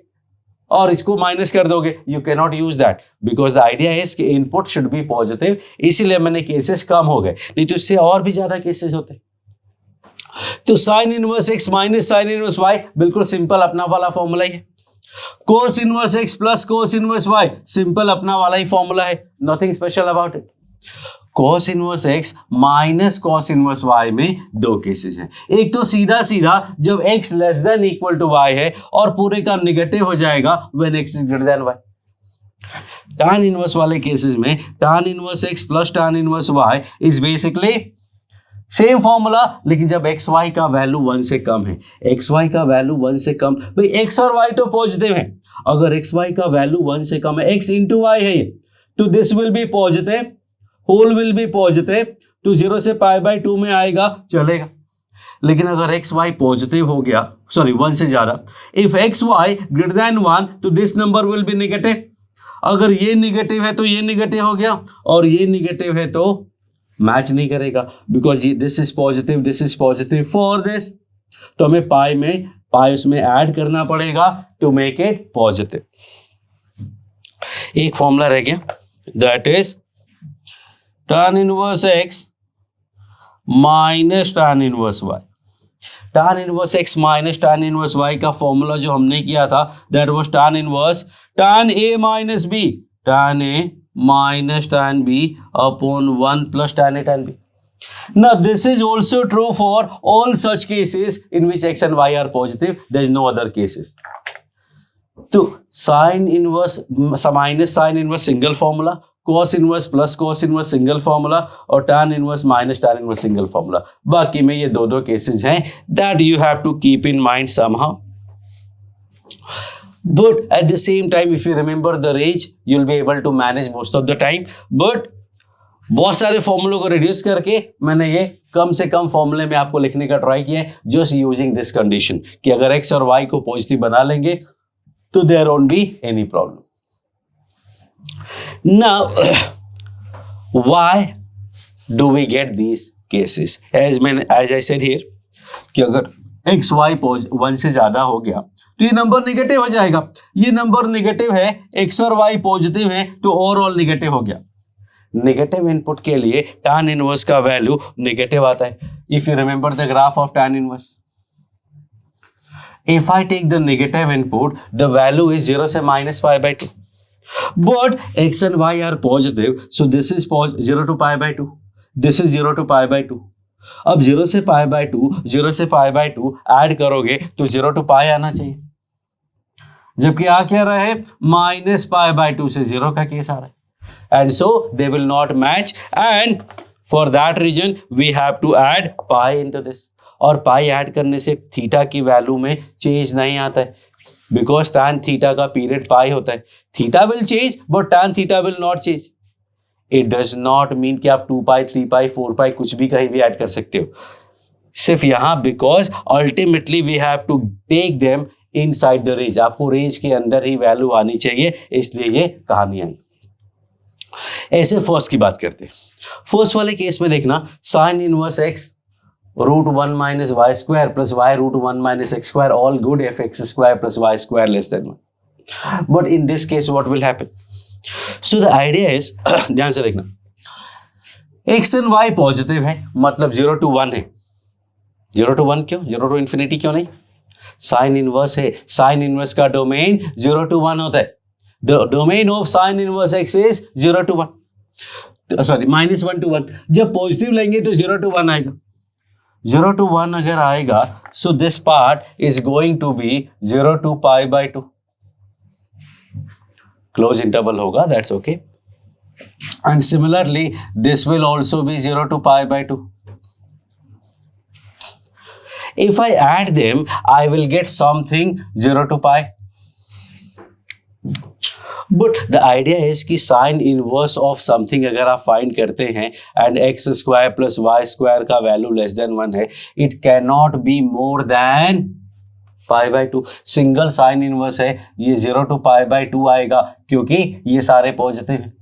और इसको माइनस कर दोगे, you can not use that, because the idea is कि इनपुट शुड बी पॉजिटिव। इसीलिए मैंने केसेस कम हो गए, नहीं तो इससे और भी ज्यादा केसेस होते। तो sine inverse x minus sine inverse y बिल्कुल सिंपल अपना वाला फॉर्मूला ही है। Cos inverse x plus cos inverse y simple अपना वाला ही फॉर्मूला है, nothing special about it. cos inverse x minus cos inverse y में दो केसेस हैं। एक तो सीधा सीधा जब x less than equal to y है और पूरे का निगेटिव हो जाएगा when x is greater than y। tan inverse वाले केसेस में tan inverse x plus tan inverse y is basically same formula, लेकिन जब एक्स वाई का वैल्यू 1 से कम है, एक्स वाई का वैल्यू 1 से कम, भाई एक्स और वाई तो पॉजिटिव है, अगर एक्स वाई का वैल्यू 1 से कम है, एक्स इंटू वाई है ये, तो this will be positive, whole will be positive, तो 0 से पाई बाई 2 में आएगा, चलेगा। लेकिन अगर एक्स वाई पॉजिटिव हो गया, सॉरी 1 से ज्यादा, if x y greater than 1 तो this number will be negative. अगर ये नेगेटिव है तो ये नेगेटिव हो गया, और ये नेगेटिव है तो मैच नहीं करेगा, because this is positive for this, तो हमें पाई उसमें ऐड करना पड़ेगा टू मेक इट पॉजिटिव। एक फॉर्मूला रह गया, that is tan inverse x minus tan inverse y। tan inverse x minus tan inverse y का फॉर्मूला जो हमने किया था, that was tan inverse tan a minus b, tan a minus tan b upon 1 plus tan a tan b. Now this is also true for all such cases in which x and y are positive. There is no other cases. तो sine inverse minus sine inverse single formula, cos inverse plus cos inverse single formula और tan inverse minus tan inverse single formula. बाकी में ये दो cases हैं that you have to keep in mind somehow, but at the same time if you remember the range you'll be able to manage most of the time। but बहुत सारे फॉर्मूलों को reduce करके मैंने ये कम से कम फॉर्मूले में आपको लिखने का ट्राई किया है, जस्ट यूजिंग दिस कंडीशन कि अगर x और y को पॉजिटिव बना लेंगे तो there won't be any problem. Now, why do we get these cases? As I said here, कि अगर x y 1 से ज्यादा हो गया तो ये नंबर निगेटिव हो जाएगा। ये नंबर निगेटिव है, x और y पॉजिटिव है तो ओवरऑल निगेटिव हो गया। नेगेटिव इनपुट के लिए tan इनवर्स का वैल्यू नेगेटिव आता है। If you remember the graph of tan inverse, if I take the negative input, the value is 0 से minus pi by 2. But x and y are positive, so this is 0 to pi by 2. This is 0 to pi by 2. अब 0 से pi by 2, 0 से pi by 2 add करोगे तो 0 to pi आना चाहिए, जबकि आ क्या रहा है माइनस pi by 2 से 0 का केस आ रहा है। And so they will not match, and for that reason we have to add pi into this. और पाई ऐड करने से थीटा की वैल्यू में चेंज नहीं आता है, बिकॉज tan थीटा का पीरियड पाई होता है। Theta will change but tan theta will not change. It does not mean कि आप 2 पाई 3 पाई 4 पाई कुछ भी कहीं भी ऐड कर सकते हो, सिर्फ यहां because ultimately we have to take them inside the range. आपको रेंज के अंदर ही वैल्यू आनी चाहिए, इसलिए ये कहानी आई। ऐसे फर्स्ट की बात करते हैं। फर्स्ट वाले केस में देखना sign inverse x √1 minus y square plus y √1 minus x square, all good if x square plus y square less than 1. But in this case what will happen? So the idea is ध्यान से देखना, x and y positive है मतलब 0 to 1 है। 0 to 1 क्यों? 0 to infinity क्यों नहीं? Sign inverse है, साइन इनवर्स का डोमेन 0 to 1 होता है। The domain of sin inverse x is 0 to 1, sorry minus 1 to 1। जब पॉजिटिव लेंगे तो 0 to 1 आएगा। 0 to 1 अगर आएगा so this part is going to be 0 to pi by 2, close interval होगा, that's okay, and similarly this will also be 0 to pi by 2. If I add them I will get something 0 to pi, but the idea is कि sine inverse of something अगर आप find करते हैं and x square plus y square का value less than 1 है, it can not be more than pi by 2। Single sine inverse है, ये 0 to pi by 2 आएगा क्योंकि ये सारे पॉजिटिव हैं।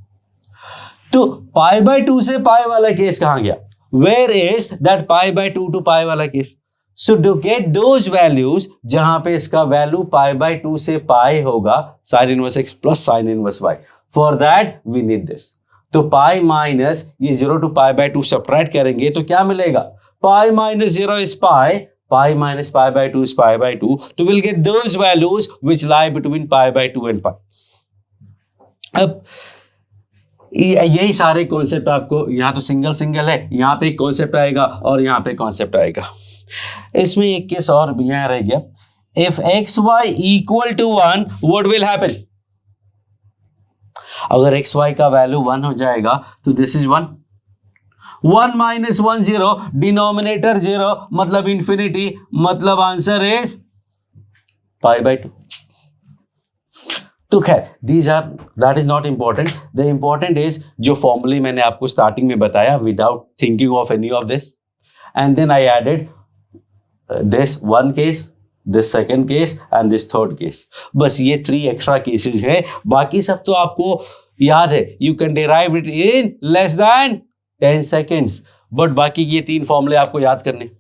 तो पाई बाय 2 से पाई वाला केस कहां गया? Where is that pi by 2 to pi वाला case? So to get those values जहां पे इसका वैल्यू पाई बाय 2 से पाई होगा, sine inverse x plus sine inverse y, for that we need this. तो पाई माइनस ये 0 to pi by 2 subtract करेंगे तो क्या मिलेगा? Pi minus 0 is pi, pi minus pi by 2 is pi by 2, तो will get those values which lie between pi by 2 and pi. अब यही सारे कॉन्सेप्ट आपको, यहाँ तो सिंगल सिंगल है, यहाँ पे कॉन्सेप्ट आएगा और यहाँ पे कॉन्सेप्ट आएगा। इसमें एक केस और यहां रह गया, if x y equal to 1 what will happen? अगर एक्स वाई का वैल्यू 1 हो जाएगा तो दिस इज 1, 1 minus 1 0, डिनोमिनेटर 0 मतलब इंफिनिटी, मतलब आंसर इज पाई बाय 2। तो खैर that is not important. The important is जो फॉर्मूले मैंने आपको स्टार्टिंग में बताया without thinking of any of this, and then I added this one case, this second case and this third case। बस ये 3 एक्स्ट्रा केसेस है, बाकी सब तो आपको याद है, you can derive it in less than 10 seconds, but बाकी ये 3 फॉर्मूले आपको याद करने।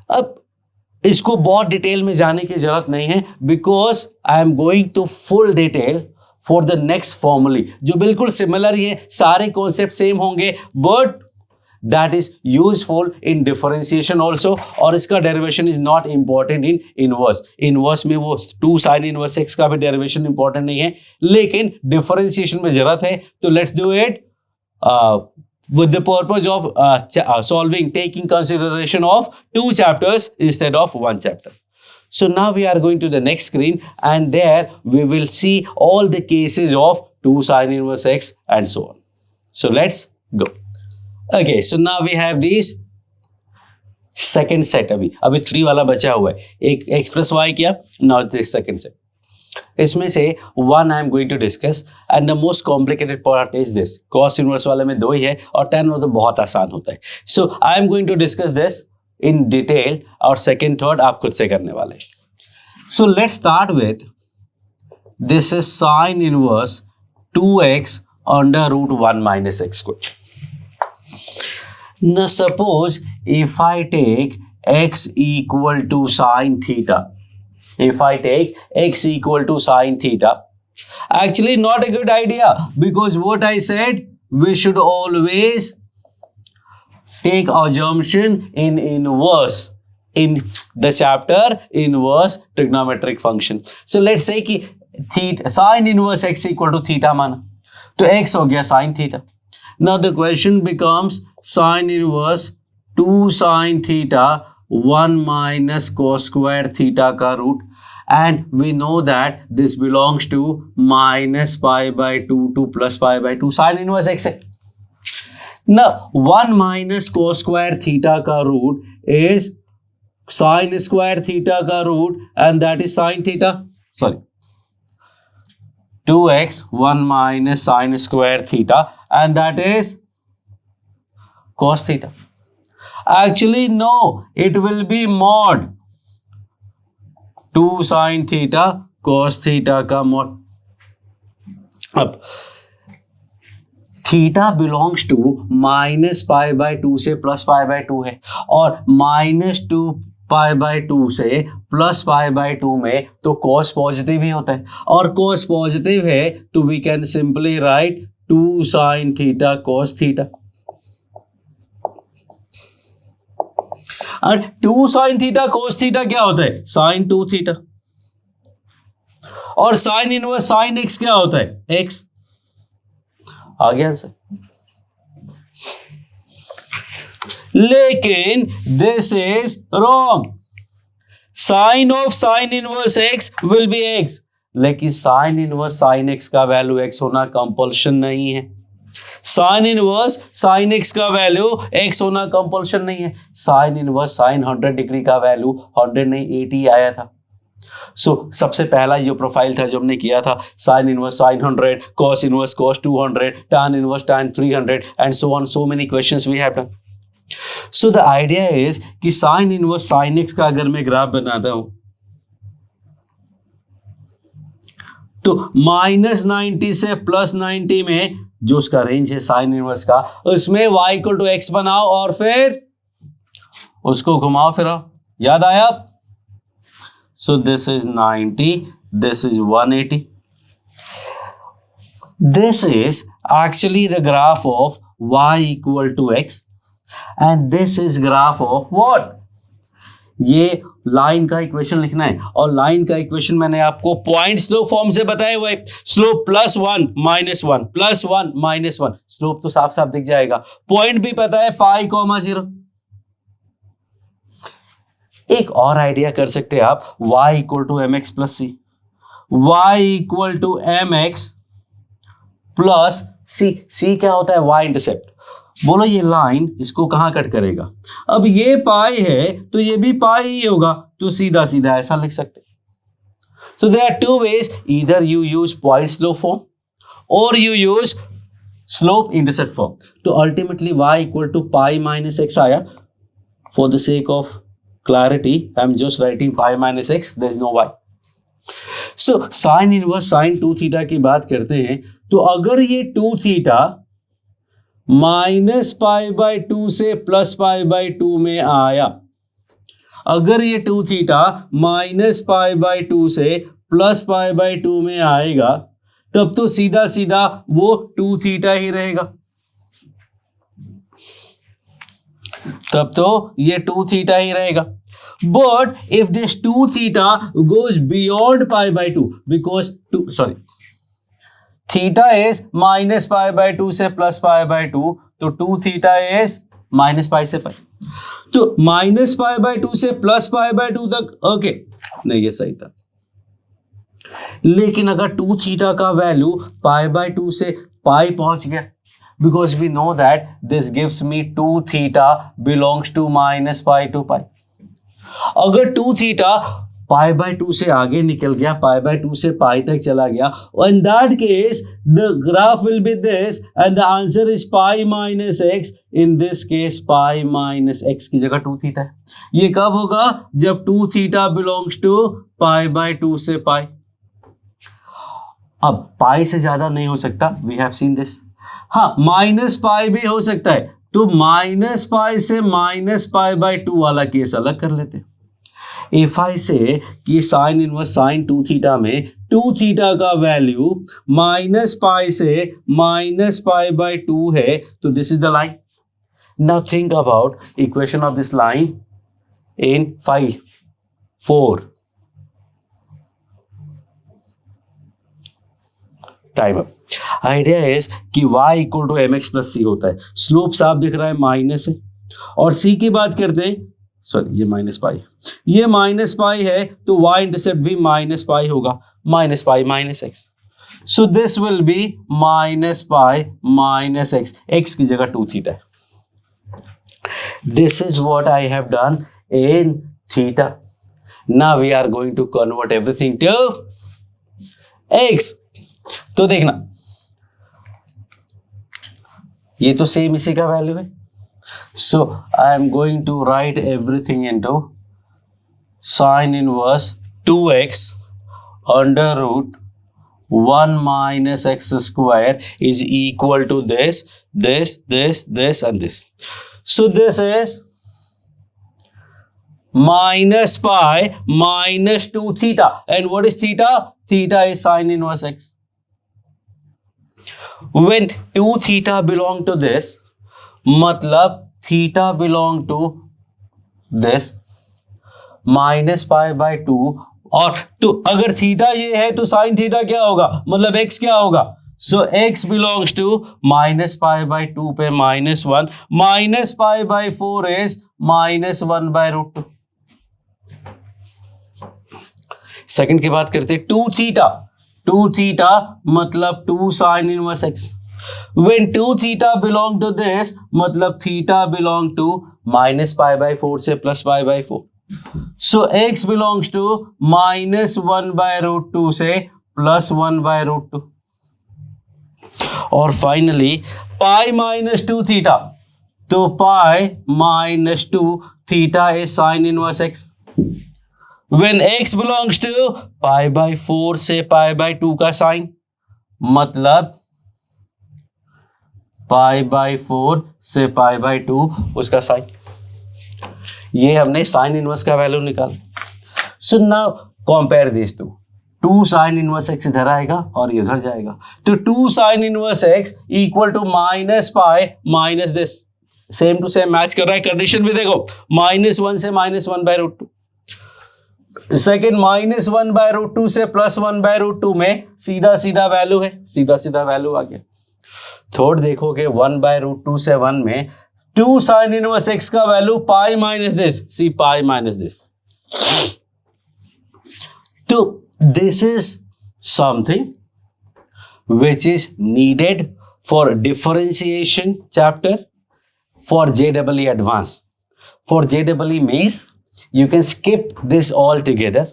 अब इसको बहुत डिटेल में जाने की जरूरत नहीं है, because I am going to full detail for the next फॉर्मूले जो बिल्कुल सिमिलर ही है, सारे कॉन्सेप्ट सेम होंगे, but that is useful in differentiation also, और इसका derivation is not important in inverse। inverse में वो 2 sin inverse x का भी derivation important नहीं है, लेकिन differentiation में जरूरत है, तो let's do it with the purpose of solving, taking consideration of 2 chapters instead of 1 chapter। So now we are going to the next screen, and there we will see all the cases of 2 sine inverse x and so on. So let's go. Okay, so now we have these second set. अभी 3 वाला बचा हुआ है. एक x plus y किया, now this second set. इसमें से one I am going to discuss, and the most complicated part is this. Cos inverse वाले में 2 ही है और tan वाला तो बहुत आसान होता है. So I am going to discuss this in detail, और second third आप खुद से करने वाले. So let's start with this is sine inverse 2x under root 1 minus x squared. Now suppose if I take x equal to sine theta. If I take x equal to sine theta, actually not a good idea, because what I said, we should always take assumption in inverse in the chapter inverse trigonometric function. So let's say कि theta sine inverse x equal to theta माना, तो x हो गया sine theta. Now the question becomes sine inverse 2 sine theta 1 minus cos square theta का root, and we know that this belongs to minus pi by 2 to plus pi by 2 sine inverse x है. Now 1 minus cos square theta का root is sine square theta का root, and that is sine theta, sorry, 2x 1 minus sine square theta, and that is cos theta. Actually no, it will be mod 2 sine theta cos theta का mod. अब theta belongs to minus pi by 2 से plus pi by 2 है, और minus 2 pi by 2 से plus pi by 2 में तो cos positive ही होता है, और cos पॉजिटिव है तो we can simply write 2 sin theta cos theta. और 2 sin थीटा cos थीटा क्या होता है? sin 2 theta. और sin इनवर्स sin x क्या होता है? x. आ गया आंसर. लेकिन this is wrong. Sine of sine inverse x will be x. लेकिन साइन इनवर्स साइन x का वैल्यू x होना कंपल्शन नहीं है. साइन इनवर्स साइन x का वैल्यू x होना कंपल्शन नहीं है. साइन इनवर्स साइन 100 डिग्री का वैल्यू 100 नहीं 80 आया था. सबसे पहला जो प्रोफाइल था जो हमने किया था, sine inverse sine 100, cos inverse cos 200, tan inverse tan 300, and so on. So many questions we have done. So the idea is कि साइन इनवर्स साइन x का अगर मैं ग्राफ बनाता हूं तो -90 से +90 में जो उसका रेंज है साइन इनवर्स का, उसमें y इक्वल टू x बनाओ और फिर उसको घुमाओ फिराओ. याद आया? So this is 90, this is 180. This is actually the graph of y equal to x, and this is graph of what? ये लाइन का इक्वेशन लिखना है, और लाइन का इक्वेशन मैंने आपको पॉइंट स्लोप फॉर्म से बताए हुए. स्लोप +1 -1 +1 -1. स्लोप तो साफ साफ दिख जाएगा. पॉइंट भी पता है पाई, 0. एक और आइडिया कर सकते हैं आप, y equal to mx plus c. y equal to mx plus c. C क्या होता है? y intercept. बोलो ये लाइन इसको कहां कट करेगा? अब ये पाई है तो ये भी पाई ही होगा, तो सीधा सीधा ऐसा लिख सकते. So there are 2 ways. Either you use point slope form और you use slope intercept form. तो ultimately y equal to pi minus x आया. For the sake of clarity, I am just writing pi minus x, there is no y. So sin inverse sin 2 theta की बात करते हैं, तो अगर ये 2 theta minus pi by 2 से plus pi by 2 में आया, अगर ये 2 थीटा माइनस पाई बाय 2 से प्लस पाई बाय 2 में आएगा, तब तो सीधा सीधा वो 2 थीटा ही रहेगा. तब तो ये 2 थीटा ही रहेगा. But if this 2 theta goes beyond pi by 2, because theta is minus pi by 2 से plus pi by 2, तो 2 theta is minus pi से pi. तो minus pi by 2 से plus pi by 2 तक. ओके, नहीं ये सही था। लेकिन अगर 2 थीटा का वैल्यू पाई बाय 2 से पाई पहुंच गया, because we know that this gives me 2 theta belongs to minus pi to pi. अगर 2 थीटा पाई बाय 2 से आगे निकल गया, पाई बाय 2 से पाई तक चला गया, in that case the graph will be this and the answer is pi minus x. In this case pi minus x की जगह 2 थीटा है। ये कब होगा? जब 2 theta belongs to pi by 2 से पाई। अब पाई से ज्यादा नहीं हो सकता, वी हैव सीन दिस। हाँ, माइनस पाई भी हो सकता है, तो माइनस पाई से माइनस पाई बाय 2 वाला केस अलग कर लेते हैं। इफ आई से कि साइन इनवर्स साइन 2 थीटा में 2 थीटा का वैल्यू माइनस पाई से माइनस पाई बाय 2 है, तो this is the line. Now think about equation of this line in 5, 4 time up. Idea is कि y equal to mx plus c होता है। Slope साफ दिख रहा है, माइनस है, और c की बात करते हैं, सॉरी ये माइनस पाई, ये माइनस पाई है, तो y इंटरसेप्ट भी माइनस पाई होगा, minus pi minus x. So this will be minus pi minus x, x की जगह 2 थीटा है। This is what I have done in theta. Now we are going to convert everything to x. तो देखना, ये तो same इसी का value है। So I am going to write everything into sine inverse 2x under root 1 minus x square is equal to this this this this and this. So this is minus pi minus 2 theta. And what is theta? Theta is sin inverse x. When 2 theta belong to this, मतलब theta belong to this minus pi by 2, और तो अगर theta ये है तो sine theta क्या होगा, मतलब x क्या होगा? So x belongs to minus pi by 2 पे -1, minus pi by 4 is -1 by root 2। Second की बात करते हैं, 2 थीटा मतलब 2 sine inverse x। When 2 theta belong to this, मतलब theta belong to minus pi by 4 से plus pi by 4। So x belongs to -1 by root 2 से +1 by root 2। और finally पाई -2 theta, तो पाई -2 theta is sine inverse x। When x belongs to pi by 4 से पाई by 2 का sine, मतलब पाई by 4 से पाई by 2 उसका sign. ये हमने साइन इनवर्स का वैल्यू निकाला। So now compare this 2 sine inverse x इधर आएगा और इधर जाएगा, तो 2 sine inverse x equal to minus pi minus this, same to same match कर रहा है। कंडीशन भी देखो, -1 से -1 by root 2, second -1 by root 2 से +1 बाय रूट 2 में सीधा सीधा वैल्यू है, सीधा सीधा वैल्यू आ गया। थर्ड देखोगे 1 बाय रूट 2 से 1 में 2 साइन इनवर्स एक्स का value pi minus this, see pi minus this. तो this is something which is needed for differentiation chapter for JEE Advanced. For JEE means you can skip this altogether.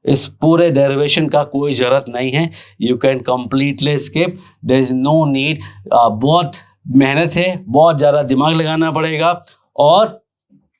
इस पूरे derivation का कोई जरूरत नहीं है, you can completely skip, there is no need. बहुत मेहनत है, बहुत ज़्यादा दिमाग लगाना पड़ेगा, और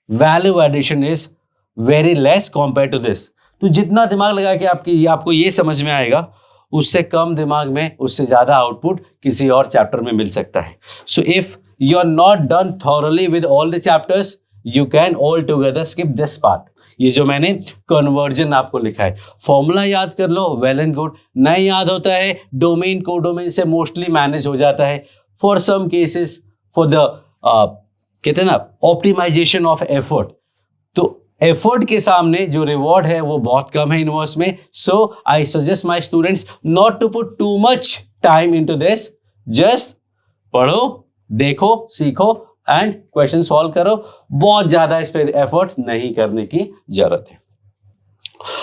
value addition is very less compare to this. तो जितना दिमाग लगा के आपको ये समझ में आएगा, उससे कम दिमाग में उससे ज़्यादा आउटपुट किसी और चैप्टर में मिल सकता है। So if you are not done thoroughly with all the chapters, you can all together skip this part. ये जो मैंने कन्वर्जन आपको लिखा है, फॉर्मूला याद कर लो, वेल एंड गुड। नहीं याद होता है, डोमेन कोडोमेन से मोस्टली मैनेज हो जाता है। For some cases, for the कहते हैं ना ऑप्टिमाइजेशन ऑफ एफर्ट, तो एफर्ट के सामने जो रिवॉर्ड है वो बहुत कम है इनवर्स में। So I suggest my students not to put too much time into this, just पढ़ो, देखो, सीखो एंड क्वेश्चन सॉल्व करो। बहुत ज्यादा इस पर एफर्ट नहीं करने की जरूरत है।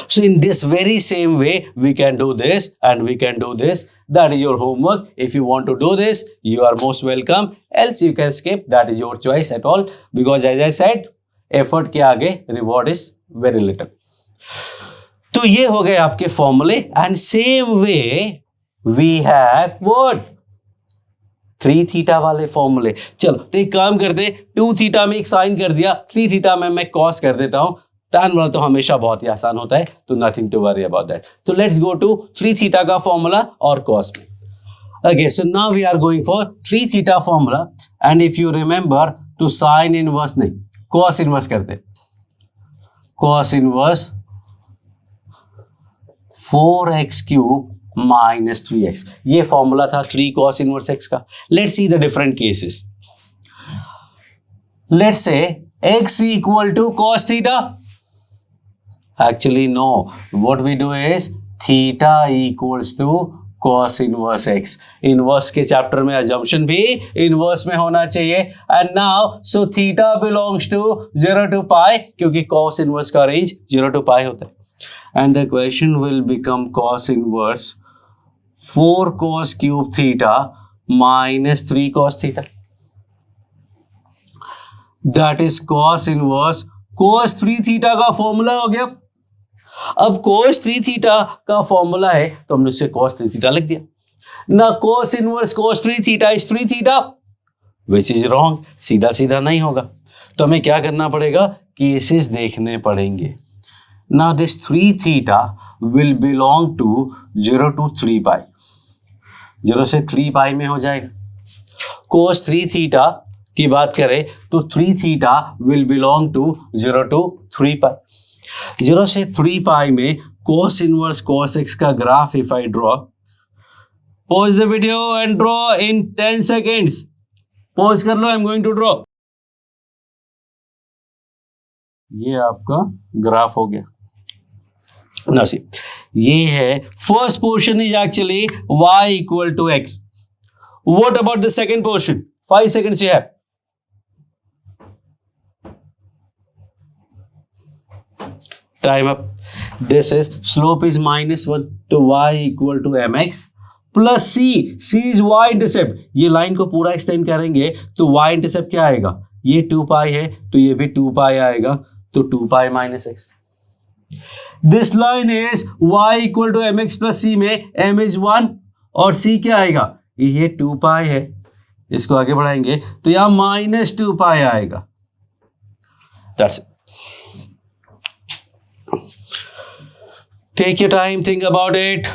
So in this very same way, we can do this and we can do this. That is your homework. If you want to do this, you are most welcome. Else you can skip. That is your choice at all. Because as I said, effort के आगे reward is very little. तो ये हो गए आपके फॉर्मूले. And same way we have what 3 theta वाले फॉर्मूले. चलो तो एक काम करते, 2 थीटा में एक साइन कर दिया, 3 थीटा में मैं कॉस कर देता हूं. tan वाला तो हमेशा बहुत ही आसान होता है, तो nothing to worry about that. तो लेट्स गो टू 3 थीटा का फॉर्मूला और कॉस में. Okay, so now we are going for 3 theta formula. And if you remember two sine inverse नहीं, कॉस इनवर्स करते. Cos inverse 4x cube minus 3x. ये formula था 3 cos inverse x का. Let's see the different cases. Let's say x equal to cos theta. Actually no, what we do is theta equals to cos inverse x. Inverse के chapter में assumption भी inverse में होना चाहिए. And now so theta belongs to 0 to pi, क्योंकि cos inverse का range 0 to pi होता है. And the question will become cos inverse 4 cos cube theta minus 3 cos theta. That is cos inverse cos 3 theta का formula हो गया. अब cos 3 theta का formula है तो हमने उसे cos 3 theta लिख दिया ना. cos inverse cos 3 theta is 3 theta, which is wrong. सीधा सीधा नहीं होगा, तो हमें क्या करना पड़ेगा, केसेस देखने पड़ेंगे. Now this 3 theta will belong to 0 to 3 pi. 0 से 3 pi में हो जाएगा. cos 3 theta की बात करें तो 3 theta will belong to 0 to 3 pi. 0 से 3 pi में cos inverse cos x का graph if I draw. Pause the video and draw in 10 seconds. Pause कर लो, I'm going to draw. ये आपका ग्राफ हो गया. Now see, ये है first portion is actually y equal to x. What about the second portion? 5 seconds you have. Time up. This is slope is -1 to y equal to mx plus c. c is y intercept. ये line को पूरा extend करेंगे तो y intercept क्या आएगा, ये 2 पाई है तो ये भी 2 पाई आएगा, तो 2 pi minus x. This line is y equal to mx plus c में m इज 1 और c क्या आएगा, ये 2 पाई है, इसको आगे बढ़ाएंगे तो यहां -2 पाई आएगा. That's it. Take your time, think about it.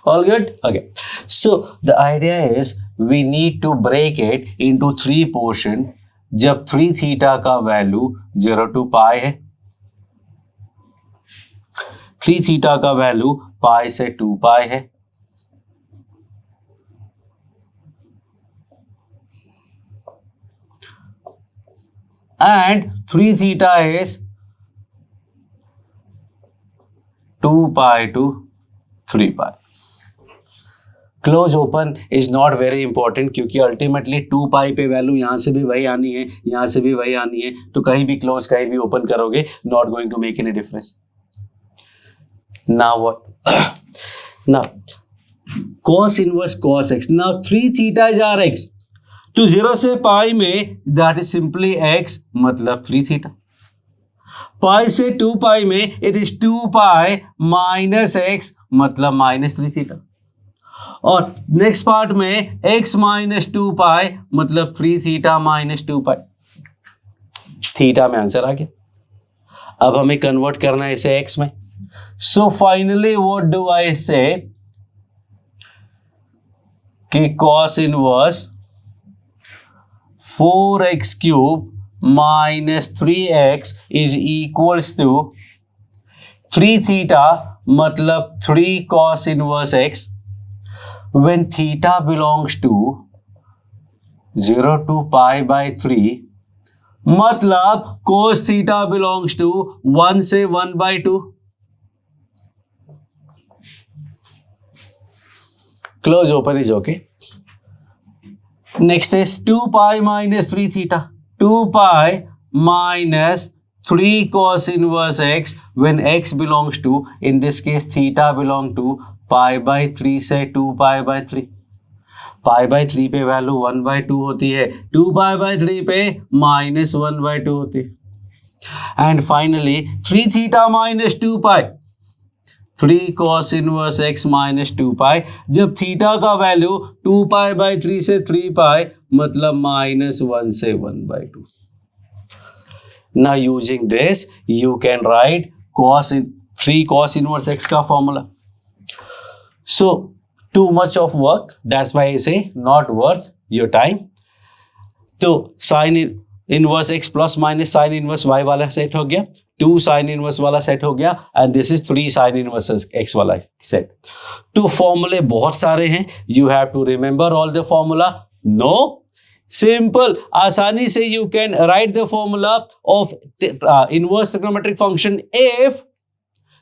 All good? Okay. So the idea is we need to break it into 3 portion. जब 3 थीटा का वैल्यू 0 to पाई है, 3 थीटा का वैल्यू पाई से 2 पाई है, and 3 theta is 2 pi to 3 pi. Close open is not very important, क्योंकि ultimately 2 पाई पे value यहां से भी वही आनी है, यहां से भी वही आनी है, तो कहीं भी क्लोज कहीं भी ओपन करोगे, not going to make any difference. Now what, now cos inverse cos x. Now 3 theta is are x, तो 0 से पाई में दैट इज सिंपली x मतलब 3 थीटा. पाई से 2 पाई में it is 2 pi minus x मतलब -3 थीटा. और next part में x minus 2 pi मतलब 3 थीटा माइनस 2 पाई. थीटा में आंसर आ गया. अब हमें कन्वर्ट करना है इसे x में. So finally what do I say कि cos inverse 4x cube minus 3x is equals to 3 theta मतलब 3 cos inverse x. When theta belongs to 0 to pi by 3 मतलब cos theta belongs to 1 से 1 by 2. Close open is okay. Next is 2 pi minus 3 theta. 2 pi minus 3 cos inverse x when x belongs to, in this case theta belong to pi by 3 से 2 pi by 3. pi by 3 पे value 1 by 2 होती है, 2 pi by 3 पे minus 1 by 2 होती है. And finally 3 theta minus 2 pi, 3 cos inverse x minus 2 pi. जब theta का value 2 pi by 3 से 3 pi, मतलब minus 1 से 1 by 2. Now using this you can write 3 cos inverse x का formula. So too much of work, that's why I say not worth your time. तो sin inverse x plus minus sin inverse y वाला set हो गया, 2 sin inverse वाला set हो गया, and this is 3 sin inverse x वाला set. तो फॉर्मूले बहुत सारे हैं, you have to remember all the formula. No, simple, आसानी से you can write the formula of inverse trigonometric function if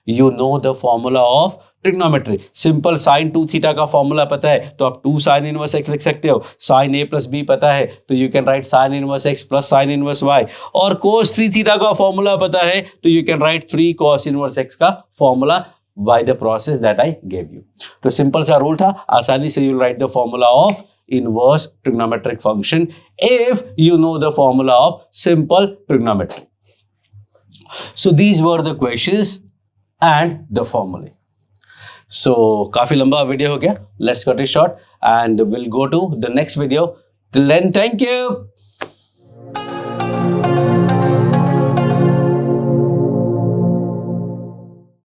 you know the formula of trigonometry. Simple, sin 2 theta का formula पता है तो आप 2 sin inverse x लिख सकते हो. sin a plus b पता है तो you can write sin inverse x plus sin inverse y. और cos 3 theta का फॉर्मूला पता है तो you can write 3 cos inverse x का formula by the process that I gave you. तो सिंपल सा रूल था, आसानी से you write the formula of inverse trigonometric function if you know the formula of simple trigonometry. So these were the questions and the formulae. So काफी लंबा video हो गया, let's cut it short and we'll go to the next video. Till then, thank you.